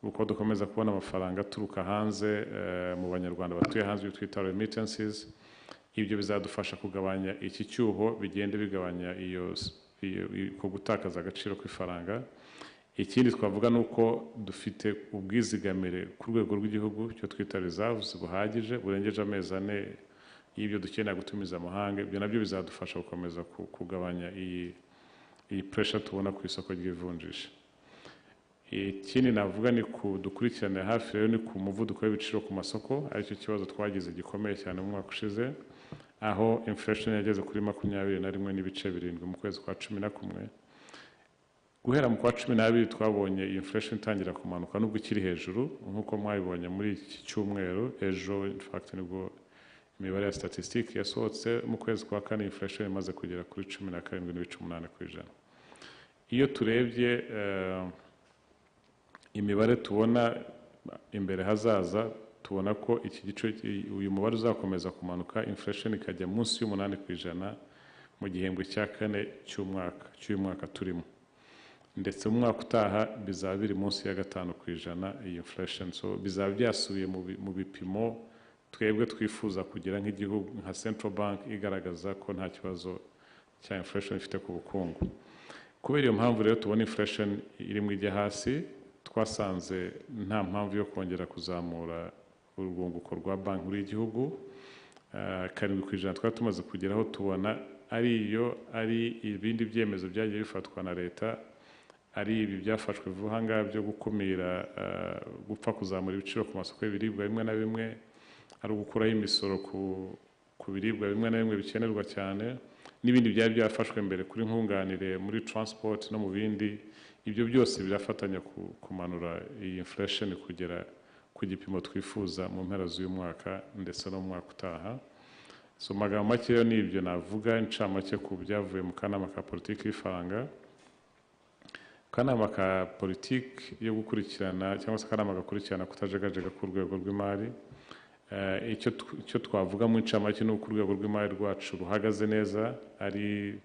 uko dukomeza kubona amafaranga aturuka hanze mu banyarwanda batuye hanze, ibyo twita remittances, ibyo bizadufasha kugabanya iki cyuho, bigende bigabanya ko gutakaza agaciro kw'ifaranga. Ikindi twavuga nuko dufite ubwizigamire ku rwego rw'igihugu, cyo twita reserves, buhagije burengeje amezi 4 y'ibyo dukenera gutumiza amahanga. Ibyo nabyo bizadufasha gukomeza kugabanya iyi pressure tubona ku isoko ry'ivunjisha. Ikindi navuga ni dukurikirane hafi rero ni ku muvuduko w'ibiciro ku masoko, aricyo kibazo twagize gikomeye cyane mu mwaka ushize, aho inflation yageze kuri 21.7% mu kwezi kwa 11. Guhera mu kwa 12 twabonye inflation itangira kumanuka, nubwo ikiri hejuru nk'uko mwabibonye muri iki cyumweru. Ejo in fact nibwo imibare ya statistique yasohotse, mu kwezi kwa 4 inflation imaze kugera kuri 17.8%. Iyo turebye imibare tubona imbere hazaza, tubona ko iki gice uyu mubare uzakomeza kumanuka, inflation ikajya munsi y'8% mu gihembwe cya 4 cy'uyu mwaka turimo, ndetse mu mwaka utaha bizaba biri munsi ya 5% iyi inflation. So bizaba byasubiye mu bipimo twebwe twifuza kugira nk'igihugu nka Central Bank, igaragaza ko nta kibazo cya inflation ifite ku bukungu. Kubera iyo mpamvu rero tubona inflation irimo ijya hasi, twasanze nta mpamvu yo kongera kuzamura urwunguko rwa banki nkuru y'igihugu. 7% twari tumaze kugeraho, tubona ari ibindi byemezo byagiye bifatwa na leta, ari ibi byafashwe vuba ngaha byo gukumira gupfa kuzamura ibiciro ku masoko y'ibiribwa bimwe na bimwe, ari ugukuraho imisoro ku biribwa bimwe na bimwe bikenerwa cyane, n'ibindi byari byafashwe mbere kuri nkunganire muri transport no mu bindi. Ibyo byose birafatanya kumanura iyi inflation kugera ku gipimo twifuza mu mpera z'uyu mwaka ndetse no mu mwaka utaha. So magambo make yo nibyo navuga, incamake ku byavuye mu kanama ka politiki y'ifaranga. Kanama ka politiki yo gukurikirana cyangwa se kanama gakurikirana kutajagajega ku rwego rw'imari. Icyo twavuga mu incamake ni uko urwego rw'imari rwacu ruhagaze neza, ari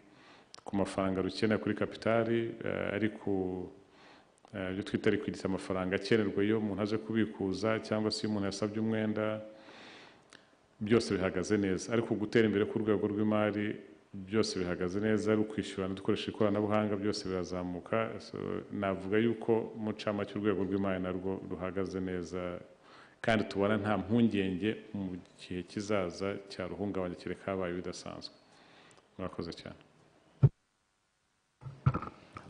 ku mafaranga rukeneye kuri kapitali, ari ibyo twita liquidity, amafaranga akenerwa iyo umuntu aje kubikuza cyangwa se iyo umuntu yasabye umwenda, byose bihagaze neza. Ariko gutera imbere ku rwego rw'imari byose bihagaze neza, ari ukwishyurana dukoresha ikoranabuhanga byose birazamuka. Navuga yuko mu ncamake urwego rw'imari narwo ruhagaze neza, kandi tubona nta mpungenge mu gihe kizaza cyaruhungabanya kereka habaye bidasanzwe. Murakoze cyane.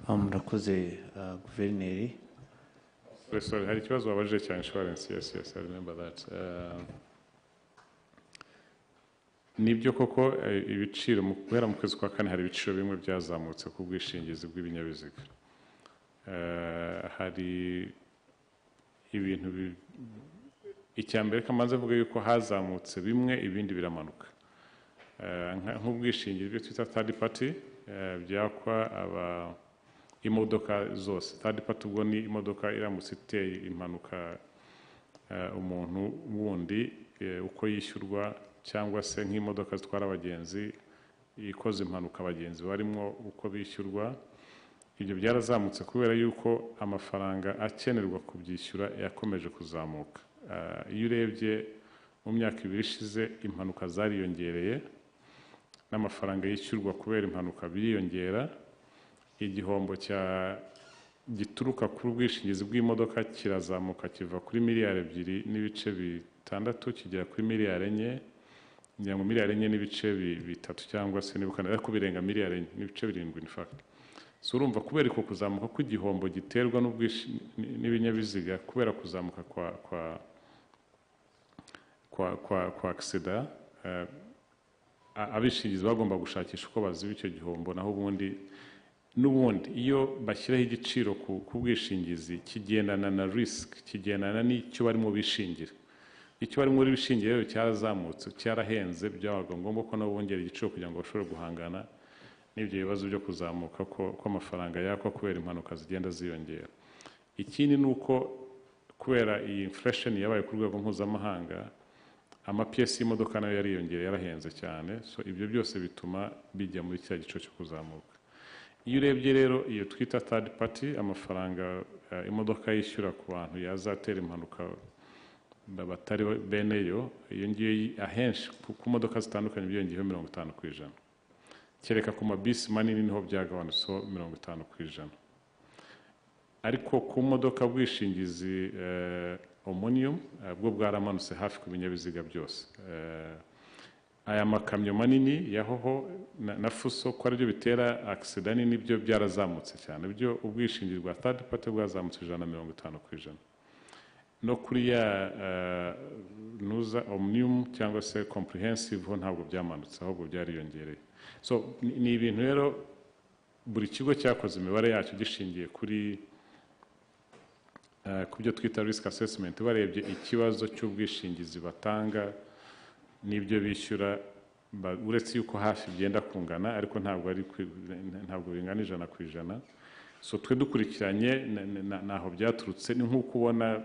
Murakoze Guverineri. Sorry, hari ikibazo wabajije cya insurance. Yes, I remember that. Nibyo koko ibiciro guhera mu kwezi kwa kane hari ibiciro bimwe byazamutse ku bwishingizi bw'ibinyabiziga. Hari ibintu icyambere kamanze mvuga yuko hazamutse bimwe ibindi biramanuka. Nk'ubwishingizi byo twita third party byakwa imodoka zose. Third party ubwo ni imodoka iramutse iteye impanuka umuntu wundi uko yishyurwa, cyangwa se nk'imodoka zitwara abagenzi ikoze impanuka abagenzi barimo uko bishyurwa. Ibyo byarazamutse kubera yuko amafaranga akenerwa kubyishyura yakomeje kuzamuka. Iyo urebye mu myaka 2 ishize impanuka zariyongereye n'amafaranga yishyurwa kubera impanuka biriyongera. Igihombo gituruka ku bwishingizi bw'imodoka kirazamuka kiva kuri miliyari 2.6 kigera kuri miliyari 4, ngira ngo miliyari 4.3 cyangwa se nibukana ariko birenga miliyari 4.7 in fact. So urumva kubera ko kuzamuka kw'igihombo giterwa n'ibinyabiziga kubera kuzamuka kwa accident, abishingizi bagomba gushakisha uko baziba icyo gihombo. Naho n'ubundi iyo bashyiraho igiciro ku bwishingizi kigendana na risk, kigendana n'icyo barimo bishingira. Icyo barimo bishingira rero cyarazamutse, cyarahenze, byabaga ngombwa ko nabo bongera igiciro kugira ngo bashobore guhangana n'ibyo bibazo byo kuzamuka ko amafaranga yakwa kubera impanuka zigenda ziyongera. Ikindi ni uko kubera iyi inflation yabaye ku rwego mpuzamahanga, amapiyesi y'imodoka nayo yariyongera, yarahenze cyane. So ibyo byose bituma bijya muri cya giciro cyo kuzamuka. Iyo urebye rero iyo twita third party, amafaranga imodoka yishyura ku bantu yazatera impanuka batari beneyo, iyo ngiyo ahenshi ku modoka zitandukanye byongeyeho 50%. Kereka ku mabisi manini niho byagabanutseho 50%. Ariko ku modoka bwishingizi Omnium bwo bwaramanutse hafi ku binyabiziga byose. Aya makamyo manini yahoho na fuso ko aribyo bitera accident nibyo byarazamutse cyane. Byo ubwishingizi bwa third party bwazamutse 150%. No kuri ya nuza Omnium cyangwa se comprehensive ho ntabwo byamanutse, ahubwo byariyongereye. So ni ibintu rero buri kigo cyakoze imibare yacyo gishingiye kuri kubyo twita risk assessment, barebye ikibazo cy'ubwishingizi batanga n'ibyo bishyura, uretse yuko hafi byenda kungana ariko ntabwo bingana 100%. So twe dukurikiranye naho byaturutse. Ni nk'uko ubona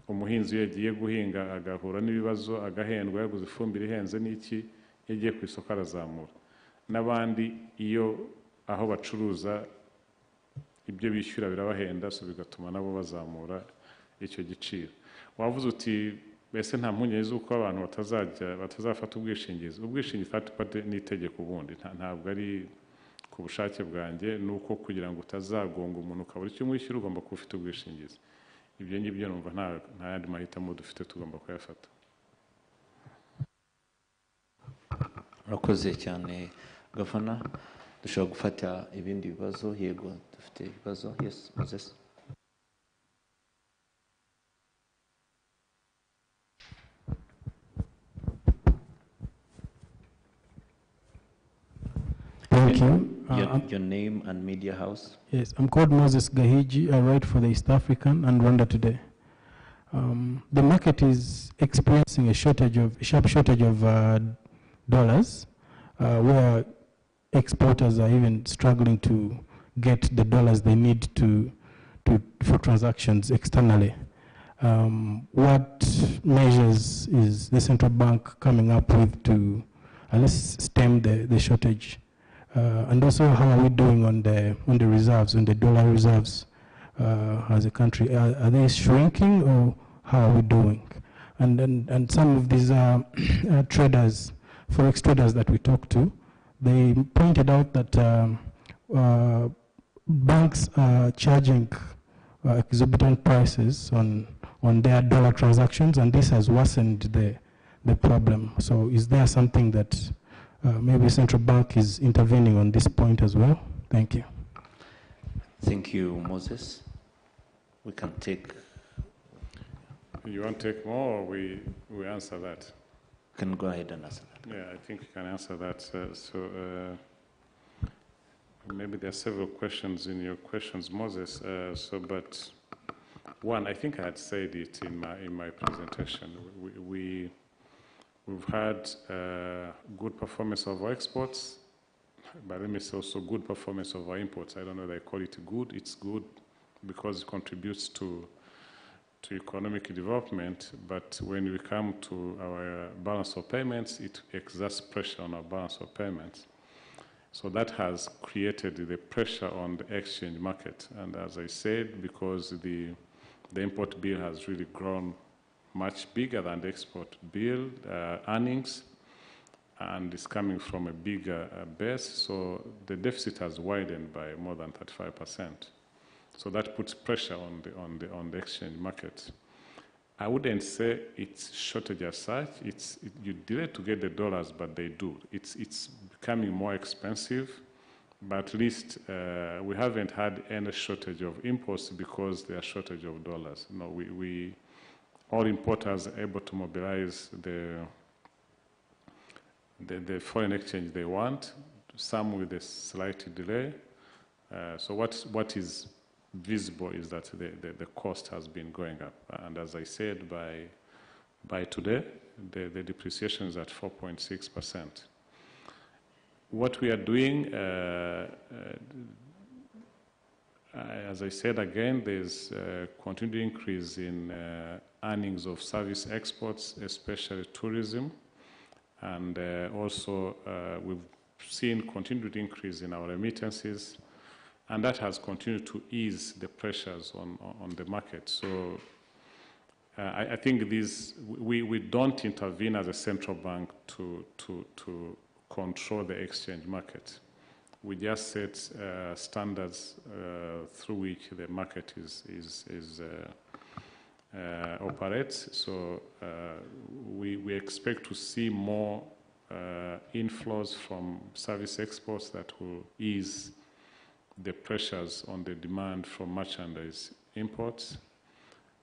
umuhinzi yagiye guhinga agahura n'ibibazo, agahendwa, yaguze ifumbire ihenze n'iki, yagiye ku isoko arazamura. N'abandi iyo aho bacuruza ibyo bishyura birabahenda, so bigatuma nabo bazamura icyo giciro. Wavuze uti bese nta mpungenge z'uko abantu batazafata ubwishingizi. Ubwishingizi third party ni itegeko ubundi, ntabwo ari ku bushake bwanjye. Nuko kugira ngo utazagonga umuntu ukabura icyo umwishyura ugomba kuba ufite ubwishingizi. Ibyo ngibyo numva nta yandi mahitamo dufite, tugomba kuyafata. Murakoze cyane Gavana. Dushobora gufata ibindi bibazo. Yego, dufite ibibazo. Yes, Moses. Thank you. Your name and media house? Yes, I'm called Moses Gahiji. I write for the East African and Rwanda Today. The market is experiencing a sharp shortage of dollars, where exporters are even struggling to get the dollars they need for transactions externally. What measures is the central bank coming up with to at least stem the shortage? And also, how are we doing on the reserves, on the dollar reserves? as a country? Are they shrinking, or how are we doing? And some of these traders, forex traders that we talked to, they pointed out that banks are charging exorbitant prices on their dollar transactions, and this has worsened the problem. So is there something that maybe central bank is intervening on this point as well? Thank you. Thank you, Moses. We can take... You want to take more, or we answer that? Can go ahead and answer that. Yeah, I think you can answer that. Maybe there are several questions in your questions, Moses. But one, I think I had said it in my presentation. We've had good performance of our exports, but let me say also good performance of our imports. I don't know if they call it good. It's good because it contributes to economic development, but when we come to our balance of payments, it exerts pressure on our balance of payments. So that has created the pressure on the exchange market. And as I said, because the import bill has really grown much bigger than the export bill earnings, and is coming from a bigger base, so the deficit has widened by more than 35%. So that puts pressure on the exchange market. I wouldn't say it's shortage as such. You delay to get the dollars, but they do. It's becoming more expensive, but at least we haven't had any shortage of imports because there are shortage of dollars. No, all importers are able to mobilize the foreign exchange they want, some with a slight delay. So what is visible is that the cost has been going up. And as I said, by today, the depreciation is at 4.6%. What we are doing, as I said again, there's a continued increase in earnings of service exports, especially tourism. And also, we've seen continued increase in our remittances. And that has continued to ease the pressures on the market. So I think we don't intervene as a central bank to control the exchange market. We just set standards through which the market operates. So we expect to see more inflows from service exports that will ease the pressures on the demand from merchandise imports.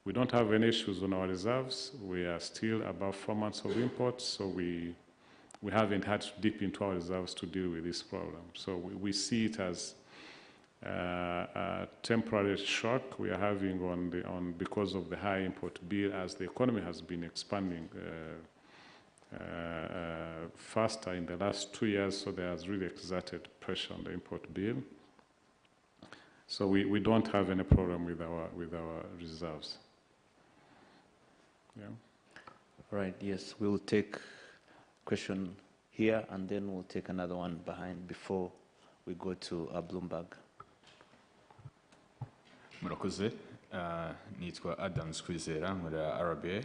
We don't have any issues on our reserves. We are still above 4 months of imports, so we haven't had to dip into our reserves to deal with this problem. So we see it as a temporary shock we are having because of the high import bill as the economy has been expanding faster in the last 2 years, so there has really exerted pressure on the import bill. So we don't have any problem with our reserves. Yeah. All right, yes, we'll take question here, and then we'll take another one behind before we go to Bloomberg. Murakoze, nitwa Adams Kwizera muri RBA.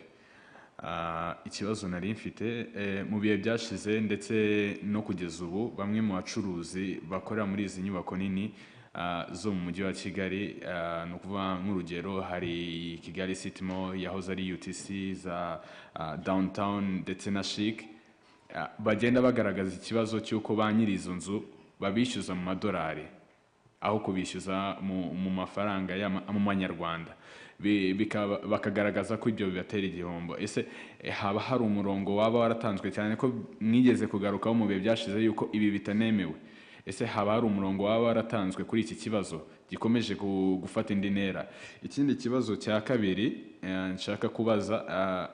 Ikibazo nari mfite mu bihe byashize ndetse no kugeza ubu bamwe mu bacuruzi bakorera muri izi nyubako nini zo mu mujyi wa Kigali, no kuvuga nk'urugero hari Kigali City Mall yahoze ari UTC za downtown ndetse na Chic, bagenda bagaragaza ikibazo cy'uko ba nyiri izo nzu babishyuza mu madolari aho kubishyuza mu mafaranga mu manyarwanda, bakagaragaza ko ibyo bibatera igihombo. Ese haba hari umurongo waba waratanzwe, cyane ko mwigeze kugarukaho mu bihe byashize yuko ibi bitanemewe? Ese haba hari umurongo waba waratanzwe kuri iki kibazo gikomeje gufata indi ntera? Ikindi kibazo cya kabiri nshaka kubaza,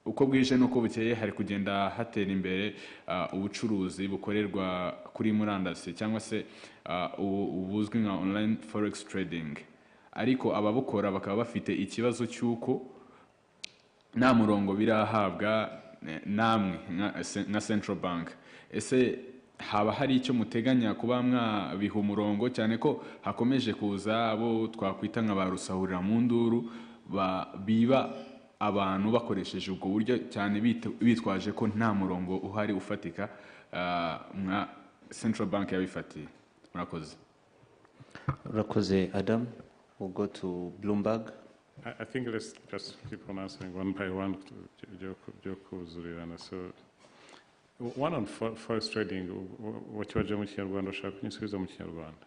uko bwije nuko bukeye hari kugenda hatera imbere ubucuruzi bukorerwa kuri murandasi cyangwa se ubuzwi nka online forex trading, ariko ababukora bakaba bafite ikibazo cy'uko nta murongo birahabwa namwe nka central bank. Ese haba hari icyo muteganya kuba mwabiha umurongo cyane ko hakomeje kuza abo twakwita nka ba rusahurira mu nduru biba abantu bakoresheje ubwo buryo cyane bitwaje ko nta murongo uhari ufatika nka Central Bank yabifatiye. Murakoze. Rakoze Adam, we'll go to Bloomberg. I think let's just keep on answering one by one. So, one on forex trading, what you are mu Kinyarwanda ushaka kunyisubiza mu Kinyarwanda.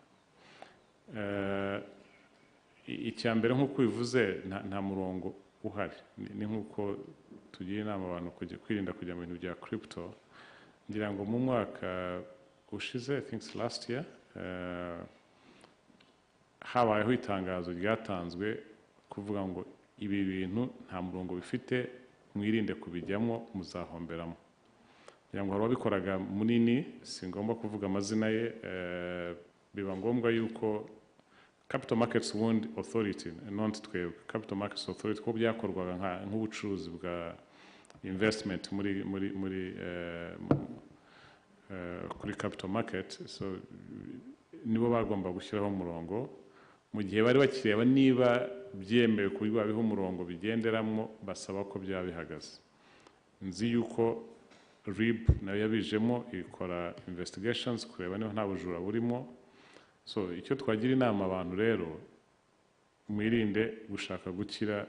Icyambere nk'uko bivuze nta murongo uhari. Ni nk'uko tugira inama abantu kwirinda kujya mu bintu bya crypto. Ngira ngo mu mwaka ushize, I think last year, habayeho itangazo ryatanzwe kuvuga ngo ibi bintu nta murongo bifite, mwirinde kubijyamo muzahomberamo. Ngira ngo ababikoraga munini, singomba kuvuga amazina ye, biba ngombwa yuko Capital Markets World Authority, not twebwe, Capital Markets Authority, ko byakorwaga nk'ubucuruzi bwa investment kuri capital market, so nibo bagomba gushyiraho umurongo mu gihe bari bakireba niba byemewe kuri babiho umurongo bigenderamo, basaba ko byabihagaze. Nzi yuko RIB nayo yabijemo ikora investigations kureba niba nta bujura burimo. So icyo twagira inama abantu rero, mwirinde gushaka gukira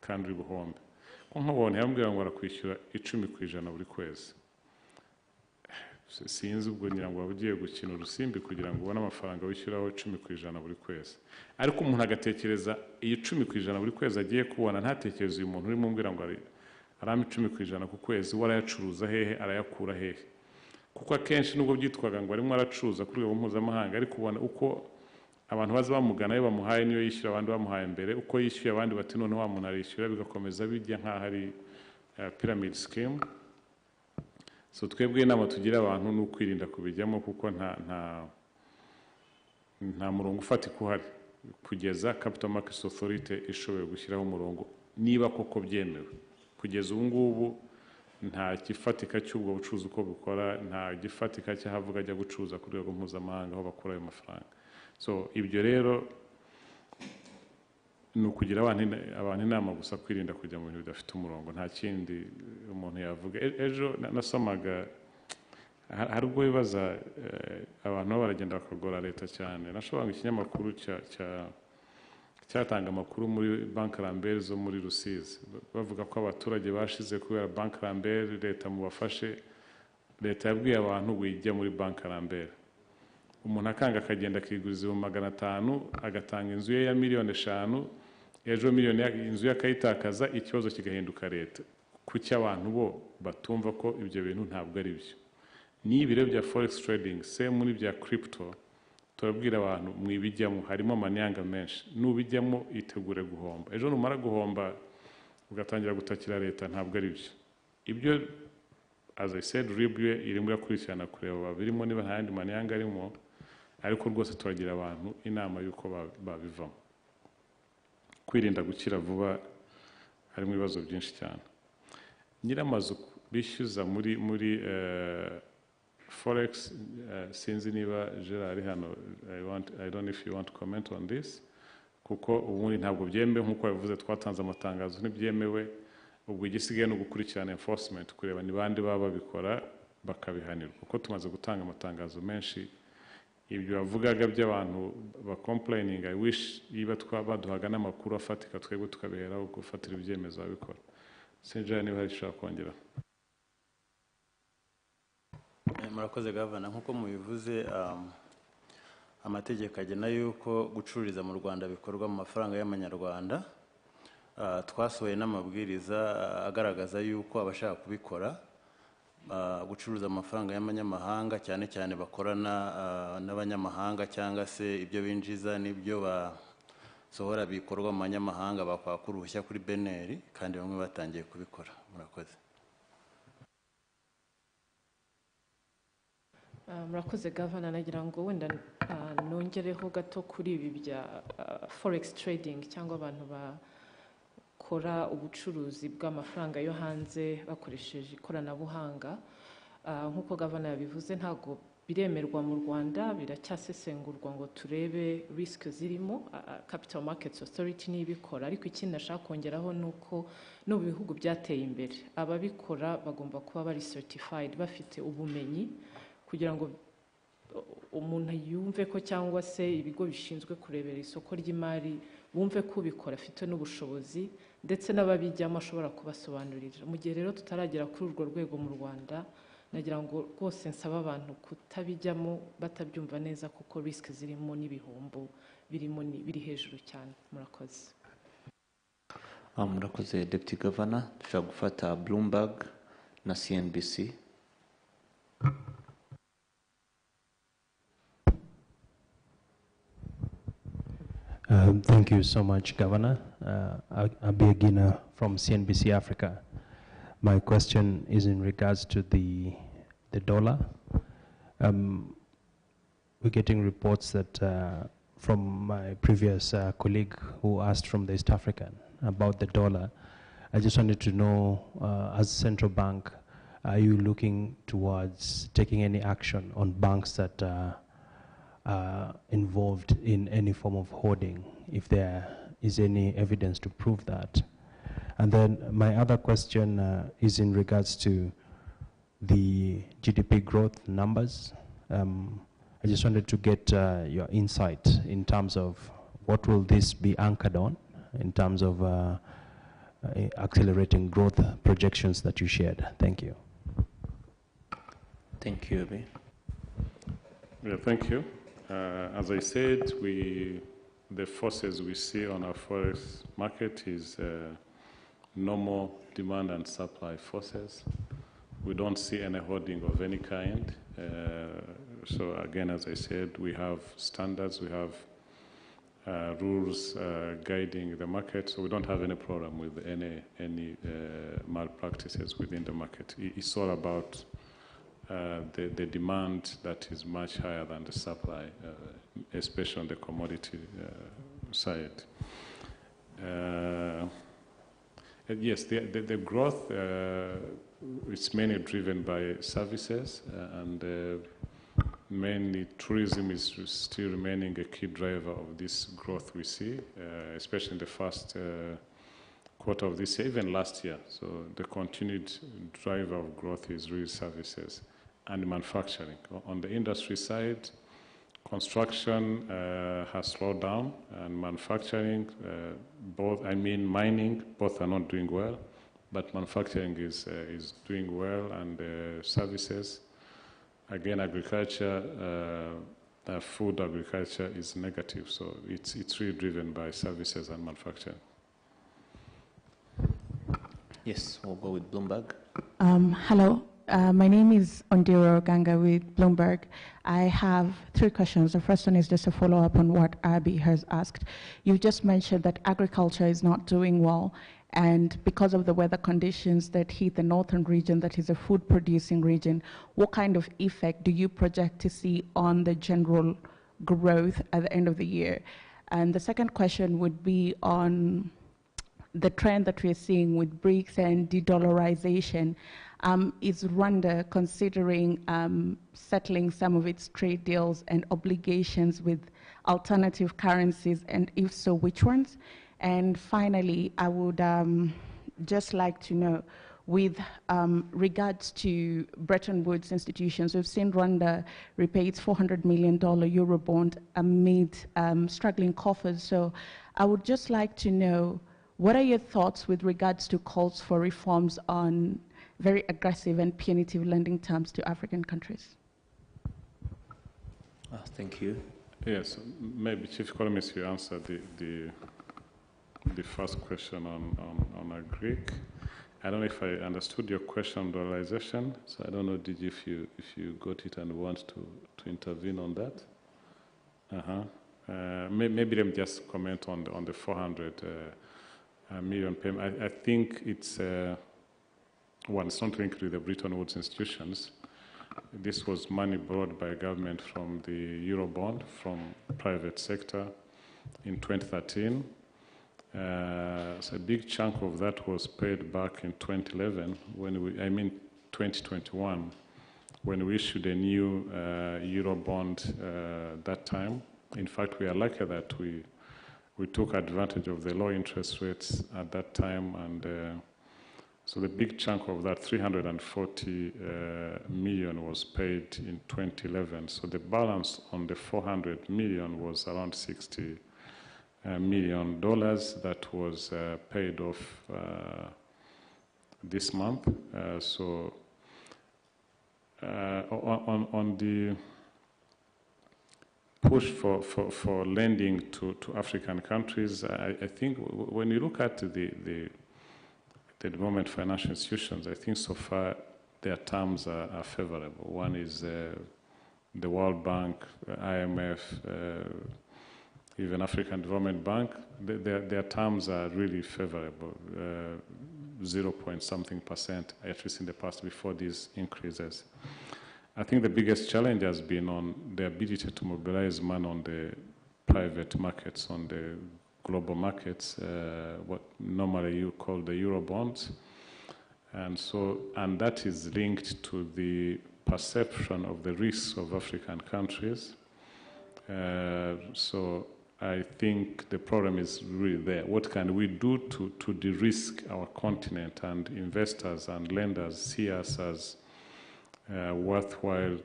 kandi buhombe. Ko nk'abone yambwira ngo arakwishyura 10% buri kwezi. Sinzi ubwo ngira ngo wabugiye gukina urusimbi kugira ngo ubone amafaranga wishyuraho 10% buri kwezi. Ariko umuntu agatekereza iyo 10% buri kwezi agiye kubona, ntatekereza uyu muntu urimo umbwira ngo arame 10% ku kwezi warayacuruza hehe, arayakura hehe. Kuko akenshi nubwo byitwaga ngo arimo aracuruza kuri rwego mpuzamahanga, ariko ubona uko abantu baza bamugana iyo bamuhaye niyo yishyura abandi bamuhaye mbere, uko yishyuye abandi bati none wa muntu arishyura, bigakomeza bijya nk'aho ari pyramid scheme. So twebwe inama tugira abantu ni ukwirinda kubijyamo, kuko nta murongo ufatika uhari kugeza Capital Markets Authority ishoboye gushyiraho umurongo niba koko byemewe. Kugeza ubu ngubu nta gifatika cy'ubwo bucuruzi uko bukora, nta gifatika cy'ahavuga ajya gucuruza ku rwego mpuzamahanga aho bakora ayo mafaranga. So ibyo rero ni ukugira abantu inama gusa kwirinda kujya mu bintu bidafite umurongo, nta kindi umuntu yavuga. Ejo nasomaga hari ubwo bibaza abantu baragenda bakagora leta cyane. Nashoboraga ikinyamakuru cyatanga amakuru muri Bank Lambert zo muri Rusizi, bavuga ko abaturage bashize kubera Bank Lambert, leta mubafashe. Leta yabwiye abantu wijya muri Bank Lambert, umuntu akanga akagenda akiguriza 500, agatanga inzu ye ya 5,000,000, ejo inzu ye akayitakaza, ikibazo kigahinduka leta. Kuki abantu bo batumva ko ibyo bintu ntabwo ari byo? Ni ibiro bya forex trading, se muri bya crypto, turabwira abantu mwibijyamo, harimo amanyanga menshi, nubijyamo itegure guhomba. Ejo numara guhomba ugatangira gutakira leta, ntabwo ari byo. Ibyo as I said, RIB irimo yakurikirana kureba babirimo niba nta yandi manyanga arimo, ariko rwose turagira abantu inama y'uko babivamo. Kwirinda gukira vuba harimo ibibazo byinshi cyane. Nyiramazu bishyuza muri forex, sinzi niba Gerard hano, I don't know if you want to comment on this, kuko ubundi ntabwo byemewe nk'uko yavuze, twatanze amatangazo ntibyemewe. Ubwo igisigaye no gukurikirana enforcement, kureba ni bande baba babikora bakabihanirwa, kuko tumaze gutanga amatangazo menshi. Ibyo bavugaga by'abantu ba complaining, I wish yiba baduhaga n'amakuru afatika twebwe tukabiheraho gufatira ibyemezo babikora. Sinjira niba hari ishaka kongera. Murakoze Governor, nkuko mubivuze amategeko agena yuko gucururiza mu Rwanda bikorwa mu mafaranga y'amanyarwanda. Twasohoye n'amabwiriza agaragaza yuko abashaka kubikora gucuruza amafaranga y'amanyamahanga, cyane cyane bakorana n'abanyamahanga cyangwa se ibyo binjiza n'ibyo basohora bikorwa mu manyamahanga, bakwaka uruhushya kuri BNR, kandi bamwe batangiye kubikora. Murakoze. Murakoze Governor, nagira ngo wenda nongereho gato kuri ibi bya forex trading, cyangwa abantu bakora ubucuruzi bw'amafaranga yo hanze bakoresheje ikoranabuhanga. nk'uko gavana yabivuze ntabwo biremerwa mu Rwanda, biracyasesengurwa ngo turebe risk zirimo. Capital Markets Authority nibikora, ariko ikindi nashaka kongeraho nuko no mu bihugu byateye imbere ababikora bagomba kuba bari certified, bafite ubumenyi, kugira ngo umuntu yumve ko, cyangwa se ibigo bishinzwe kurebera isoko ry'imari bumve ko ubikora afite n'ubushobozi, ndetse n'ababijyamo ashobora kubasobanurira. Mu gihe rero tutaragera kuri urwo rwego mu Rwanda, nagira ngo rwose nsaba abantu kutabijyamo batabyumva neza, kuko risk zirimo n'ibihombo birimo biri hejuru cyane. Murakoze. Murakoze Deputy Governor. Dushobora gufata Bloomberg na CNBC. Thank you so much, Governor. I'll be a Guinea from CNBC Africa. My question is in regards to the dollar. We're getting reports that from my previous colleague who asked from the East African about the dollar. I just wanted to know, as central bank, are you looking towards taking any action on banks that are involved in any form of hoarding, if there is any evidence to prove that? And then my other question is in regards to the GDP growth numbers. I just wanted to get your insight in terms of what will this be anchored on in terms of accelerating growth projections that you shared. Thank you. Thank you, Abi. Yeah, thank you. As I said, the forces we see on our forex market is normal demand and supply forces. We don't see any hoarding of any kind. So again, as I said, we have standards, we have rules guiding the market, so we don't have any problem with any malpractices within the market. It's all about the demand that is much higher than the supply, especially on the commodity side. Yes, the growth is mainly driven by services, and mainly tourism is still remaining a key driver of this growth we see, especially in the first quarter of this year, even last year. So the continued driver of growth is really services and manufacturing. On the industry side, construction has slowed down, and manufacturing, mining, both are not doing well, but manufacturing is doing well, and services. Again, agriculture, food agriculture is negative, so it's really driven by services and manufacturing. Yes, we'll go with Bloomberg. Hello. My name is Ondiro Ganga with Bloomberg. I have 3 questions. The first one is just a follow-up on what Abby has asked. You just mentioned that agriculture is not doing well, and because of the weather conditions that hit the northern region, that is a food-producing region, what kind of effect do you project to see on the general growth at the end of the year? And the second question would be on the trend that we're seeing with BRICS and de-dollarization. Is Rwanda considering settling some of its trade deals and obligations with alternative currencies, and if so, which ones? And finally, I would just like to know, with regards to Bretton Woods institutions, we've seen Rwanda repay its $400 million Eurobond amid struggling coffers. So I would just like to know, what are your thoughts with regards to calls for reforms on very aggressive and punitive lending terms to African countries? Thank you. Yes, maybe Chief Economist, you answer the first question on a Greek. I don't know if I understood your question on dollarization, so I don't know if you got it and want to intervene on that. Maybe let me just comment on the 400 million payment. I think it's it's not linked to the Bretton Woods institutions. This was money borrowed by government from the Eurobond, from private sector in 2013. So a big chunk of that was paid back in 2011, 2021, when we issued a new Euro bond that time. In fact, we are lucky that we took advantage of the low interest rates at that time, and so the big chunk of that 340 million was paid in 2011. So the balance on the 400 million was around $60 million that was paid off this month. So on the push for lending to African countries, I think when you look at the development financial institutions, I think so far their terms are favorable. One is the World Bank, IMF, even African Development Bank. Their terms are really favorable, 0.something%, at least in the past before these increases. I think the biggest challenge has been on the ability to mobilize money on the private markets, on the global markets, what normally you call the Euro bonds. And that is linked to the perception of the risks of African countries. So I think the problem is really there. What can we do to de-risk our continent, and investors and lenders see us as worthwhile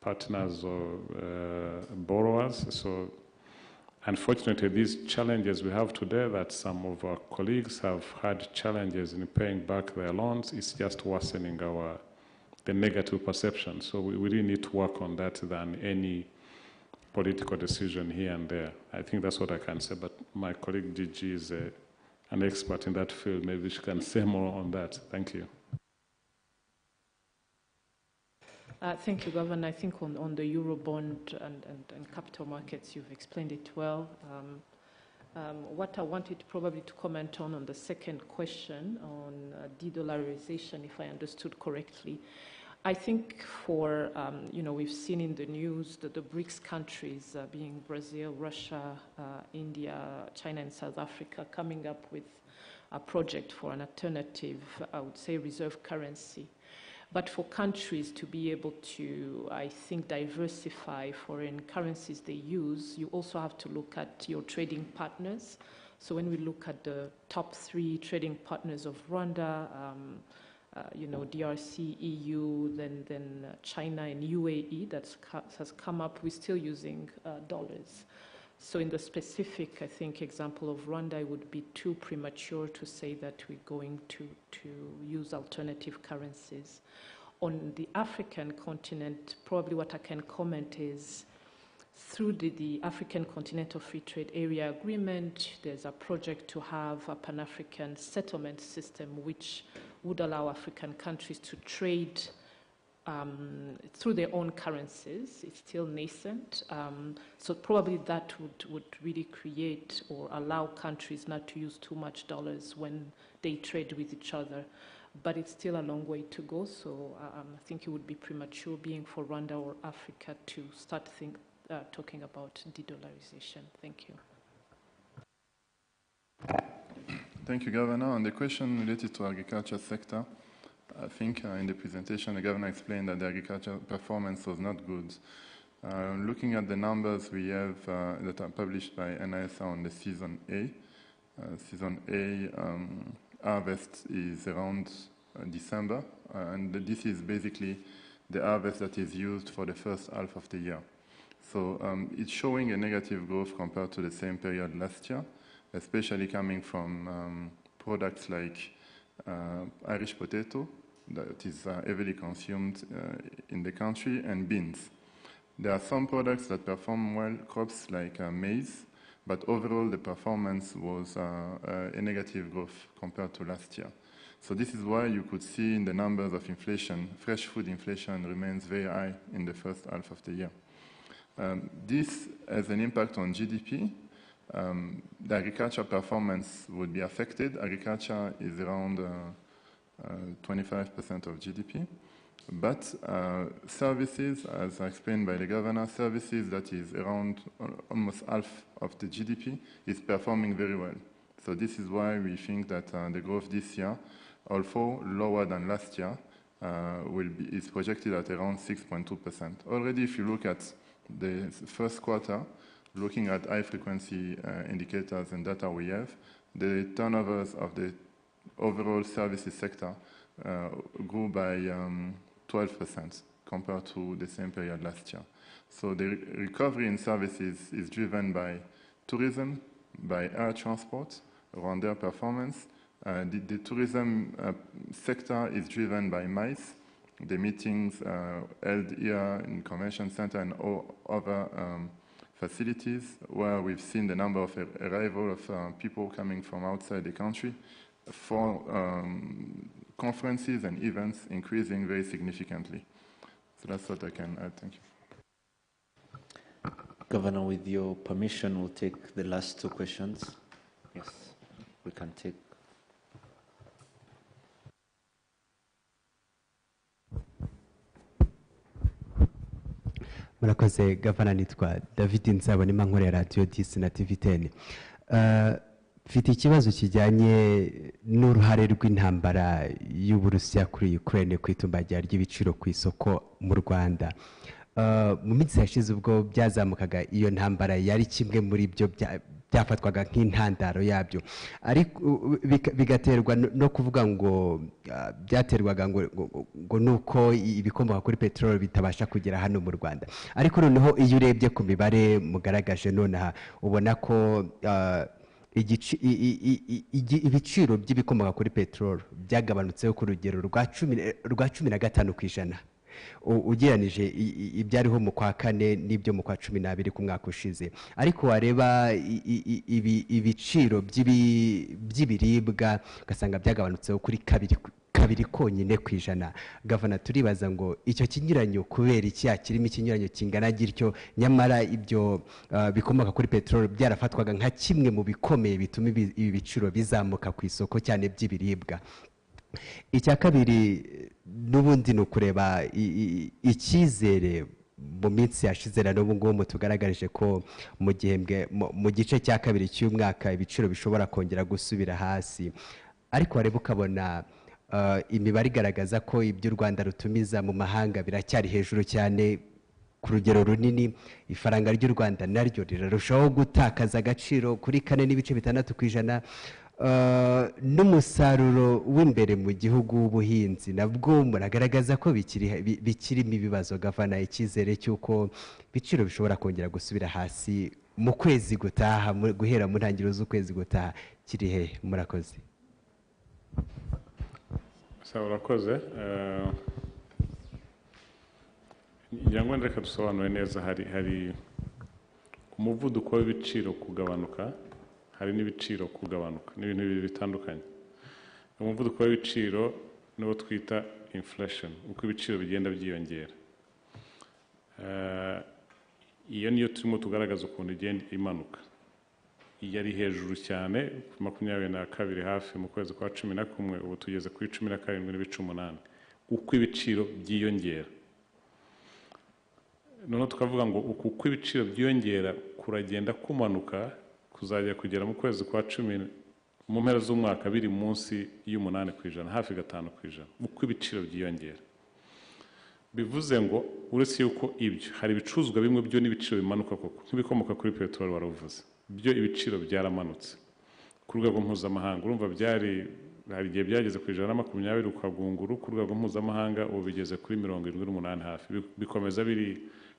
partners or borrowers? So unfortunately, these challenges we have today, that some of our colleagues have had challenges in paying back their loans, is just worsening the negative perception. So we really need to work on that than any political decision here and there. I think that's what I can say, but my colleague DG is an expert in that field. Maybe she can say more on that. Thank you. Thank you, Governor. I think on the Eurobond and capital markets, you've explained it well. What I wanted probably to comment on the second question on de-dollarization, if I understood correctly, I think for, we've seen in the news that the BRICS countries, being Brazil, Russia, India, China, and South Africa, coming up with a project for an alternative, I would say, reserve currency. But for countries to be able to, I think, diversify foreign currencies they use, you also have to look at your trading partners. So when we look at the top 3 trading partners of Rwanda, DRC, EU, then China and UAE, that has come up, we're still using dollars. So in the specific, I think, example of Rwanda, it would be too premature to say that we're going to use alternative currencies. On the African continent, probably what I can comment is through the African Continental Free Trade Area Agreement, there's a project to have a Pan-African settlement system which would allow African countries to trade through their own currencies. It's still nascent. So probably that would really create or allow countries not to use too much dollars when they trade with each other. But it's still a long way to go. So I think it would be premature, being for Rwanda or Africa, to start talking about de-dollarization. Thank you. Thank you, Governor. On the question related to agriculture sector, I think in the presentation, the Governor explained that the agriculture performance was not good. Looking at the numbers we have that are published by NISA on the Season A, harvest is around December, and this is basically the harvest that is used for the first half of the year. So it's showing a negative growth compared to the same period last year, especially coming from products like Irish potato, that is heavily consumed in the country, and beans. There are some products that perform well, crops like maize, but overall the performance was a negative growth compared to last year. So this is why you could see in the numbers of inflation, fresh food inflation remains very high in the first half of the year. This has an impact on GDP. The agriculture performance would be affected. Agriculture is around 25% of GDP. But services, as explained by the Governor, services that is around almost half of the GDP is performing very well. So this is why we think that the growth this year, although lower than last year, is projected at around 6.2%. Already, if you look at the first quarter, looking at high frequency indicators and data we have, the turnovers of the overall services sector grew by 12% compared to the same period last year. So the recovery in services is driven by tourism, by air transport, around their performance. The tourism sector is driven by MICE, the meetings held here in Convention Center and all other facilities where we've seen the number of arrival of people coming from outside the country for conferences and events increasing very significantly. So that's what I can add. Thank you. Governor, with your permission, we'll take the last two questions. Yes, we can take. Murakoze Governor, nitwa David Nzabonimpa nkorera Radio 10 na TV 10. Mfite ikibazo kijyanye n'uruhare rw'intambara y'Uburusiya kuri Ukraine ku itumbagira ry'ibiciro ku isoko mu Rwanda. Mu minsi yashize ubwo byazamukaga iyo ntambara yari kimwe muri byo byafatwaga nk'intandaro yabyo, ariko bigaterwa no kuvuga ngo byaterwaga ngo nuko ibikomoka kuri peteroli bitabasha kugera hano mu Rwanda. Ariko noneho iyo urebye ku mibare mugaragaje nonaha ubona ko ibiciro by'ibikomoka kuri peteroli byagabanutseho ku rugero rwa 15% ugereranije ibyariho mu kwa kane n'ibyo mu kwa 12 ku mwaka ushize. Ariko wareba ibiciro by'ibiribwa ugasanga byagabanutseho kuri kabiri konyine ku ijana. Governor, turibaza ngo icyo kinyuranyo kubera iki kirimo ikinyuranyo kingana gityo, nyamara ibyo bikomoka kuri peteroli byarafatwaga nka kimwe mu bikomeye bituma ibi biciro bizamuka ku isoko cyane by'ibiribwa. Icya kabiri n'ubundi ni ukureba icyizere mu minsi yashize na n'ubu ngubu tugaragarije ko mu gice cya kabiri cy'umwaka ibiciro bishobora kongera gusubira hasi, ariko wareba ukabona imibare igaragaza ko ibyo u Rwanda rutumiza mu mahanga biracyari hejuru cyane ku rugero runini. Ifaranga ry'u Rwanda naryo rirarushaho gutakaza agaciro kuri 4.6%. N'umusaruro w'imbere mu gihugu w'ubuhinzi nabwo muragaragaza ko bikirimo ibibazo. Governor, icyizere cy'uko ibiciro bishobora kongera gusubira hasi mu kwezi gutaha, guhera mu ntangiriro z'ukwezi gutaha, kiri hehe? Murakoze. Urakoze. ngira ngo reka dusobanure neza, hari umuvuduko w'ibiciro kugabanuka, hari n'ibiciro kugabanuka, n'ibintu bibiri bitandukanye. Umuvuduko w'ibiciro niwo twita inflation, uko ibiciro bigenda byiyongera. Iyo niyo turimo tugaragaza ukuntu igenda imanuka. Yari hejuru cyane 22 hafi mu kwezi kwa 11, ubu tugeze kuri 17.8 uko ibiciro byiyongera. None tukavuga ngo uko ibiciro byiyongera kuragenda kumanuka kuzajya kugera mu kwezi kwa 10 mu mpera z'umwaka biri munsi y'8%, hafi 5%, uko ibiciro byiyongera. Bivuze ngo uretse yuko ibyo hari ibicuruzwa bimwe byo n'ibiciro bimanuka koko, nk'ibikomoka kuri peteroli waravuze, byo ibiciro byaramanutse ku rwego mpuzamahanga. Urumva hari igihe byageze ku 120 ukagunguru, ku rwego mpuzamahanga ubu bigeze kuri 78 hafi, bikomeza biri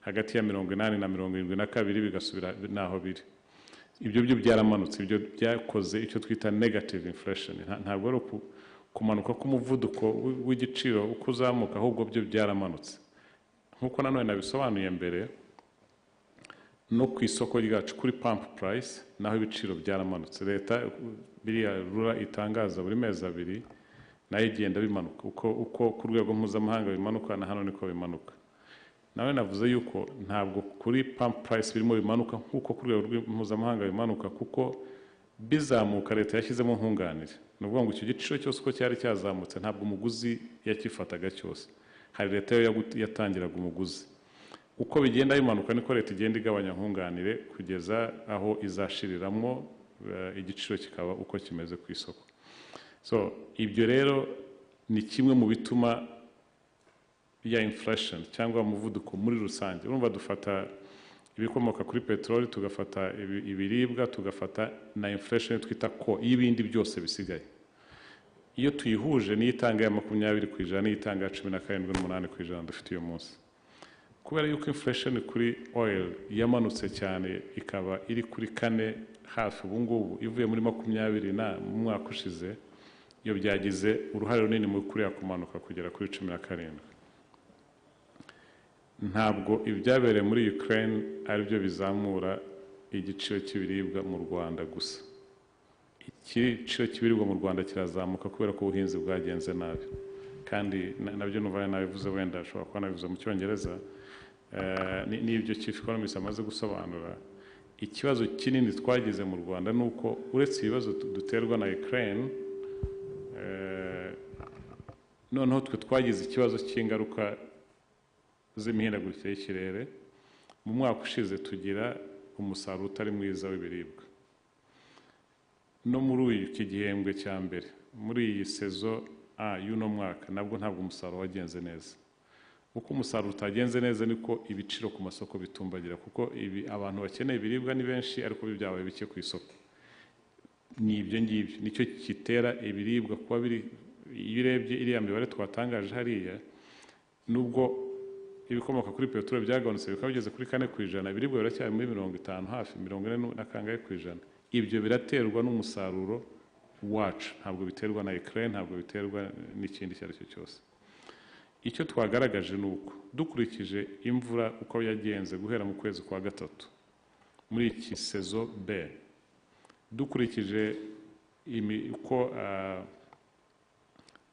hagati ya 80 na 72 bigasubira naho biri. Ibyo byo byaramanutse, ibyo byakoze icyo twita negative inflation. Ntabwo ari kumanuka k'umuvuduko w'igiciro uko uzamuka, ahubwo byo byaramanutse. Nkuko nanone nabisobanuye mbere, no ku isoko ryacu kuri pump price naho ibiciro byaramanutse. Leta biriya rura itangaza buri mezi abiri nayo igenda bimanuka, uko ku rwego mpuzamahanga bimanuka na hano niko bimanuka. Nawe navuze yuko ntabwo kuri pump price birimo bimanuka nkuko ku rwego mpuzamahanga bimanuka, kuko bizamuka leta yashyizemo nkunganire. Ni ukuvuga ngo icyo giciro cyose uko cyari cyazamutse ntabwo umuguzi yakifataga cyose, hari leta yo yatangiraga umuguzi. Uko bigenda bimanuka niko leta igenda igabanya nkunganire kugeza aho izashiriramo igiciro kikaba uko kimeze ku isoko. So ibyo rero ni kimwe mu bituma ya inflation cyangwa umuvuduko muri rusange. Urumva dufata ibikomoka kuri peteroli, tugafata ibiribwa, tugafata na inflation twita ko y'ibindi byose bisigaye. Iyo tuyihuje niyo itanga ya 20%, niyo itanga ya 17.8% dufite uyu munsi. Kubera yuko inflation kuri oil yamanutse cyane ikaba iri kuri 4 hafi ubu ngubu, ivuye muri 20 mu mwaka ushize, iyo byagize uruhare runini mu kuriya kumanuka kugera kuri 17. Ntabwo ibyabereye muri Ukraine ari byo bizamura igiciro cy'ibiribwa mu Rwanda gusa. Igiciro cy'ibiribwa mu Rwanda kirazamuka kubera ko ubuhinzi bwagenze nabi, kandi nabyo numva nabivuze, wenda ashobora kuba nabivuze mu Cyongereza, n'ibyo Chief Economist amaze gusobanura. Ikibazo kinini twagize mu Rwanda nuko uretse ibibazo duterwa na Ukraine, noneho twe twagize ikibazo cy'ingaruka z'imihindagurikire y'ikirere. Mu mwaka ushize tugira umusaruro utari mwiza w'ibiribwa. No muri iki gihembwe cya mbere, muri iyi sezo y'uno mwaka, nabwo ntabwo umusaruro wagenze neza. Uko umusaruro utagenze neza niko ibiciro ku masoko bitumbagira, kuko abantu bakeneye ibiribwa ni benshi ariko byabaye bike ku isoko. Ni ibyo ngibyo nicyo kitera ibiribwa kuba biri. Iyo urebye iriya mibare twatangaje hariya, nubwo ibikomoka kuri peteroli byagabanutse bikaba bigeze kuri 4%, ibiribwa biracyari muri 50 hafi 40%. Ibyo biraterwa n'umusaruro wacu, ntabwo biterwa na Ukraine, ntabwo biterwa n'ikindi cyari cyo cyose. Icyo twagaragaje nuko dukurikije imvura uko yagenze guhera mu kwezi kwa gatatu muri iki sezo B, dukurikije uko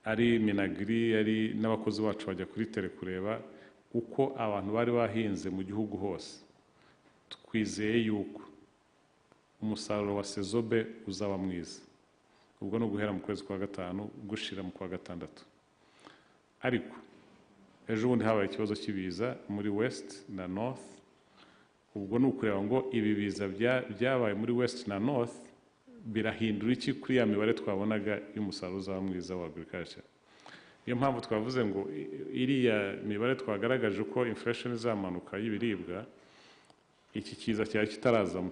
ari Minagri, ari n'abakozi bacu bajya kuri tele kureba uko abantu bari bahinze mu gihugu hose, twizeye yuko umusaruro wa sezo B uzaba mwiza. Ubwo no guhera mu kwezi kwa gatanu gushira mu kwa gatandatu. Ariko ejo bundi habaye ikibazo cy'ibiza muri West na North. Ubwo ni ukureba ngo ibi biza byabaye muri West na North birahindura iki kuri ya mibare twabonaga y'umusaruro uzaba mwiza wa agriculture. Niyo mpamvu twavuze ngo iriya mibare twagaragaje uko inflation izamanuka y'ibiribwa, iki kiza cyari kitarazamo.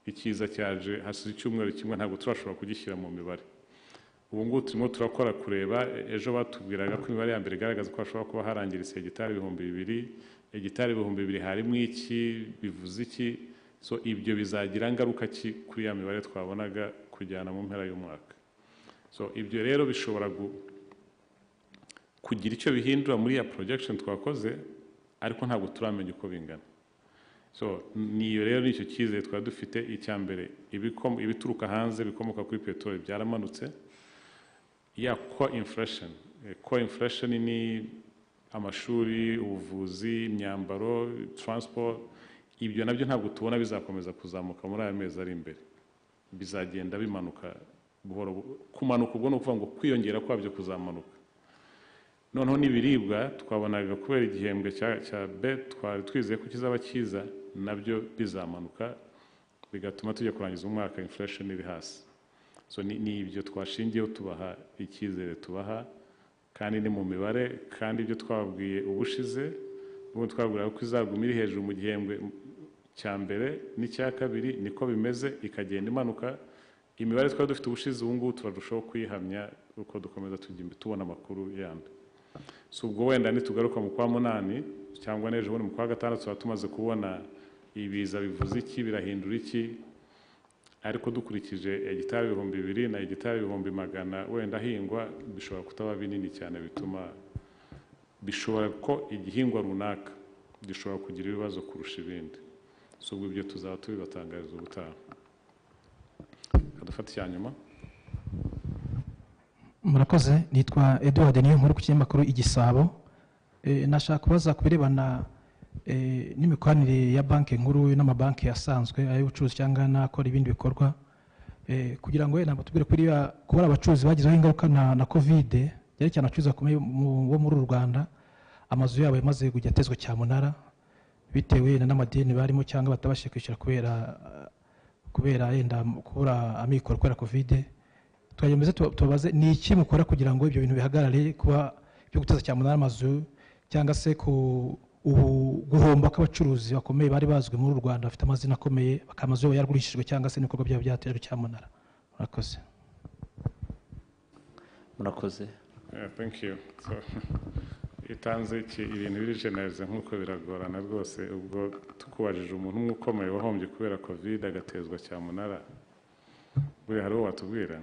Ikiza cyaje hasize icyumweru kimwe, ntabwo turashobora kugishyira mu mibare. Ubu ngubu turimo turakora kureba, ejo batubwiraga ko imibare ya mbere igaragaza ko hashobora kuba harangiritse hegitari 2,000. Hegitari 2,000 harimo iki, bivuze iki? So ibyo bizagira ngaruka ki kuri ya mibare twabonaga kujyana mu mpera y'umwaka. So ibyo rero bishobora kugira icyo bihindura muri ya projection twakoze, ariko ntabwo turamenya uko bingana. So niyo rero nicyo cyizere twa dufite. Icya mbere, ibituruka hanze bikomoka kuri peteroli byaramanutse. Ya core inflation ni amashuri, ubuvuzi, imyambaro, transport. Ibyo nabyo ntabwo tubona bizakomeza kuzamuka muri aya mezi ari imbere, bizagenda bimanuka buhoro. Kumanuka ubwo no kuvuga ngo kwiyongera kwabyo kuzamanuka. Noneho n'ibiribwa twabonaga kubera igihembwe cya B twari twizeye ko kizaba cyiza, nabyo bizamanuka, bigatuma tujya kurangiza umwaka inflation iri hasi. So ni ibyo twashingiyeho tubaha icyizere tubaha, kandi ni mu mibare, kandi ibyo twabwiye ubushize, ubwo twabwira ko izaguma iri hejuru mu gihembwe cya mbere n'icya kabiri, niko bimeze, ikagenda imanuka. Imibare twari dufite ubushize ubu ngubu turarushaho kuyihamya uko dukomeza tubona amakuru yandi. So ubwo wenda nitugaruka mu kwa 8 cyangwa n'ejo bundi mu kwa gatandatu tuba tumaze kubona ibiza bivuze iki, birahindura iki. Ariko dukurikije hegitari 2,000 na hegitari 100 wenda hingwa, bishobora kutaba binini cyane, bituma bishobora ko igihingwa runaka gishobora kugira ibibazo kurusha ibindi. So ubwo ibyo tuzaba tubibatangariza ubutaha. Kadufata icyanyuma. Murakoze. Nitwa Edward niyo nkuru ku kinyamakuru Igisabo. Nashaka kubaza kubirebana n'imikoranire ya banki nkuru n'amabanki asanzwe ay'ubucuruzi cyangwa n'akora ibindi bikorwa, kugira ngo wenda batubwire kubara abacuruzi bagizeho ingaruka na covid, byari cyane abacuruzi bakomeye bo muri Rwanda, amazu yabo yamaze kujya atezwa cyamunara bitewe n'amadeni barimo cyangwa batabashije kwishyura kubera yenda kubura amikoro kubera covid. Twageze tubaze ni iki mukora kugira ngo ibyo bintu bihagarare, kuba byo guteza cyamunara amazu cyangwa se ku guhomba kw'abacuruzi bakomeye bari bazwi muri Rwanda bafite amazina akomeye bakamaze yaragurishijwe cyangwa se n'ibikorwa byabo byatejwe cyamunara. Murakoze. Murakoze. Thank you. So, itanze ibintu biri generalize nk'uko biragorana rwose ubwo tukubajije umuntu umwe ukomeye wahombye kubera covid agatezwa cyamunara buri hari uwo watubwira?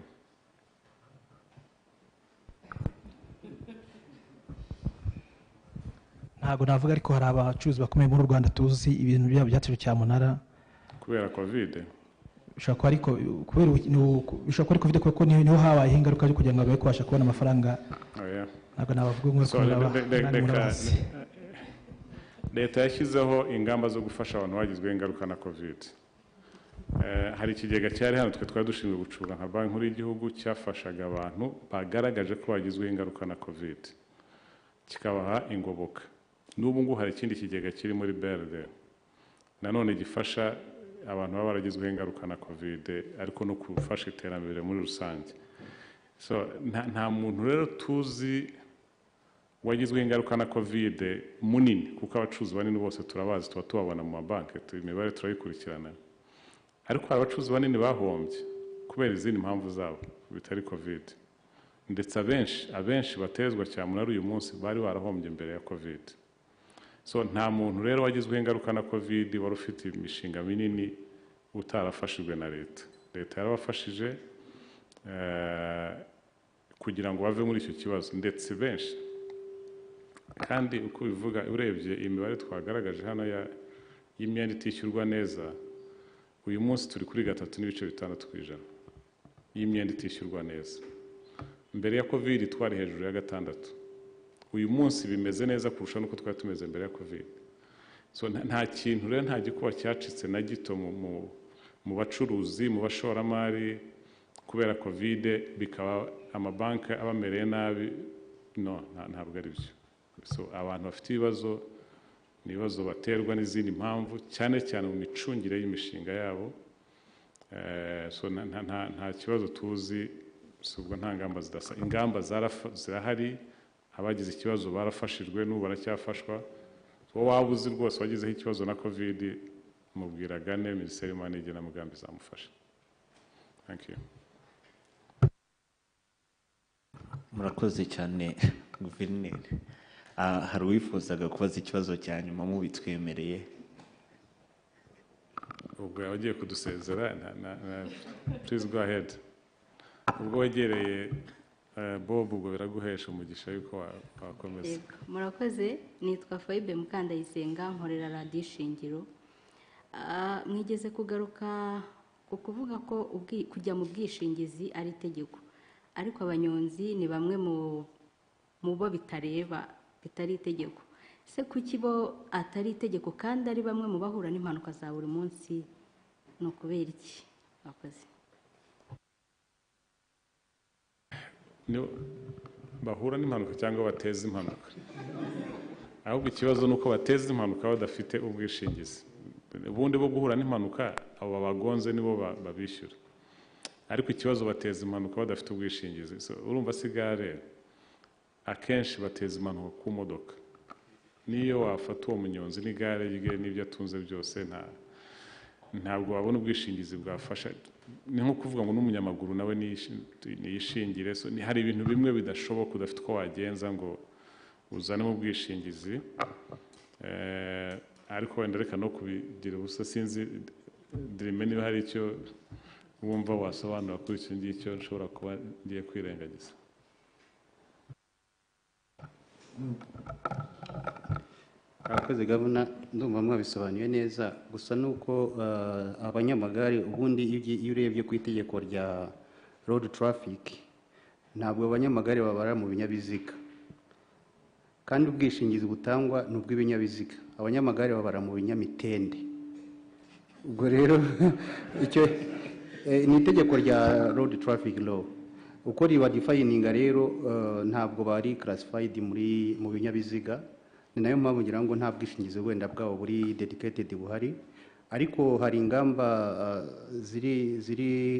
Ntabwo navuga ariko hari abacuruzi bakomeye muri Rwanda tuzi ibintu byabo byatejwe cyamunara kubera covid. Bishobora ariko kubera bishobora kuri covid kuko niho habaye ingaruka yo kugira ngo babe kubasha kubona amafaranga. Ntabwo nabavuga ngo leta yashyizeho ingamba zo gufasha abantu bagizweho ingaruka na covid. Hari ikigega cyari hano twe twari dushinzwe gucunga nka banki nkuru y'igihugu cyafashaga abantu bagaragaje ko bagizweho ingaruka na covid kikabaha ingoboka. N'ubu ngubu hari ikindi kigega kiri muri BRD nanone gifasha abantu baba baragizweho ingaruka na covid ariko no gufasha iterambere muri rusange. So nta muntu rero tuzi wagizweho ingaruka na covid munini kuko abacuruzi banini bose turabazi tuba tubabona mu mabanki imibare turayikurikirana, ariko hari abacuruzi banini bahombye kubera izindi mpamvu zabo bitari covid, ndetse abenshi batezwa cyamunara uyu munsi bari barahombye mbere ya covid. So nta muntu rero wagizweho ingaruka na covid wari ufite imishinga minini utarafashijwe na leta. Leta yarabafashije kugira ngo bave muri icyo kibazo, ndetse benshi kandi uko bivuga urebye imibare twagaragaje hano y'imyenda itishyurwa neza uyu munsi turi kuri 3.6% y'imyenda itishyurwa neza. Mbere ya covid twari hejuru ya 6%. Uyu munsi bimeze neza kurusha nuko twari tumeze mbere ya covid. So nta kintu rero nta gikuba cyacitse na gito mu bacuruzi mu bashoramari kubera covid bikaba amabanki abamereye nabi. No, ntabwo ari byo. So abantu bafite ibibazo nibazo baterwa n'izindi mpamvu cyane cyane mu micungire y'imishinga yabo. So nta kibazo tuzi, subwo nta ngamba zidasa. Ingamba zirahari, abagize ikibazo barafashijwe n'ubu baracyafashwa. So wabuze rwose wagizeho ikibazo na covid mubwiragane Minisiteri y'Imari n'Igenamigambi zamufasha. Thank you. Murakoze cyane Guverineri. Hari uwifuzaga kubaza ikibazo cya nyuma mubitwemereye? Ubwo yagiye kudusezera please go ahead. Ubwo wegereye Bob ubwo biraguhesha umugisha yuko wakomeza. Murakoze, nitwa Faibe Mukandayisenga nkorera Radio Ishingiro. Mwigeze kugaruka kuvuga ko kujya mu bwishingizi ari itegeko, ariko abanyonzi ni bamwe mu bo bitareba bitari itegeko. Se kuki bo atari itegeko kandi ari bamwe mu bahura n'impanuka za buri munsi, no kubera iki? Murakoze. Bahura n'impanuka cyangwa bateza impanuka? Ahubwo ikibazo nuko bateza impanuka badafite ubwishingizi. Ubundi bo guhura n'impanuka abo bagonze nibo babishyura, ariko ikibazo bateza impanuka badafite ubwishingizi. So urumva sigare akenshi bateza impanuka ku modoka. Niyo wafata uwo munyonzi n'igare rye n'ibyo atunze byose ntabwo wabona ubwishingizi bwafasha. Ni nko kuvuga ngo n'umunyamaguru nawe niyishingire. So hari ibintu bimwe bidashoboka udafite uko wagenza ngo uzane mu bwishingizi. Ariko wenda reka no kubigira ubusa, sinzi dirime niba hari icyo wumva wasobanura kuri icyo ngicyo nshobora kuba ngiye kwirengagiza. Abakozi gavana ndumva mwabisobanuye neza, gusa nuko abanyamagare ubundi iyo urebye ku itegeko rya road traffic ntabwo abanyamagare babara mu binyabiziga, kandi ubwishingizi butangwa ni ubw'ibinyabiziga. Abanyamagare babara mu binyamitende. Ubwo rero icyo ni itegeko rya road traffic law uko riba defininga rero ntabwo bari classified mu binyabiziga. Ni nayo mpamvu ngira ngo nta bwishingizi wenda bwabo buri dedicated buhari, ariko hari ingamba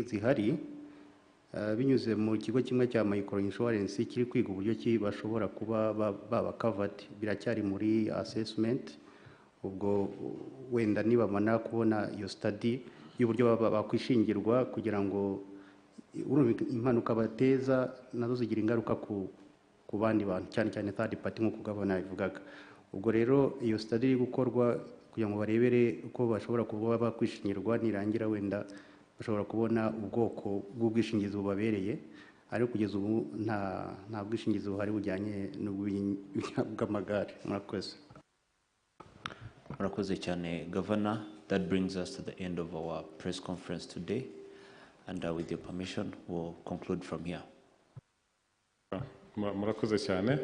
zihari binyuze mu kigo kimwe cya micro insurance kiri kwiga uburyo ki bashobora kuba baba covered, biracyari muri assessment. Ubwo wenda nibamara kubona iyo study y'uburyo bakwishingirwa kugira ngo impanuka bateza nazo zigira ingaruka ku bandi bantu, cyane cyane third party nk'uko gavana yabivugaga. Ubwo rero iyo study iri gukorwa kugira ngo barebere uko bashobora kuba bakwishingirwa, nirangira wenda bashobora kubona ubwoko bw'ubwishingizi bubabereye, ariko kugeza ubu nta bwishingizi buhari bujyanye n'ubw'amagare. Murakoze. Murakoze cyane Governor. That brings us to the end of our press conference today, and with your permission we'll conclude from here. Murakoze cyane.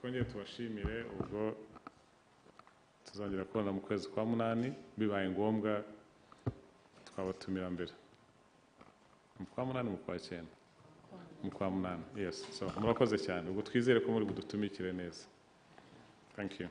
Twongeye tubashimire, ubwo tuzongera kubona mu kwezi kwa munani, bibaye ngombwa twabatumira mbere mu kwa munani, mu kwa cyenda, mu kwa munani. Yes, so murakoze cyane, ubwo twizere ko muri budutumikire neza. Thank you.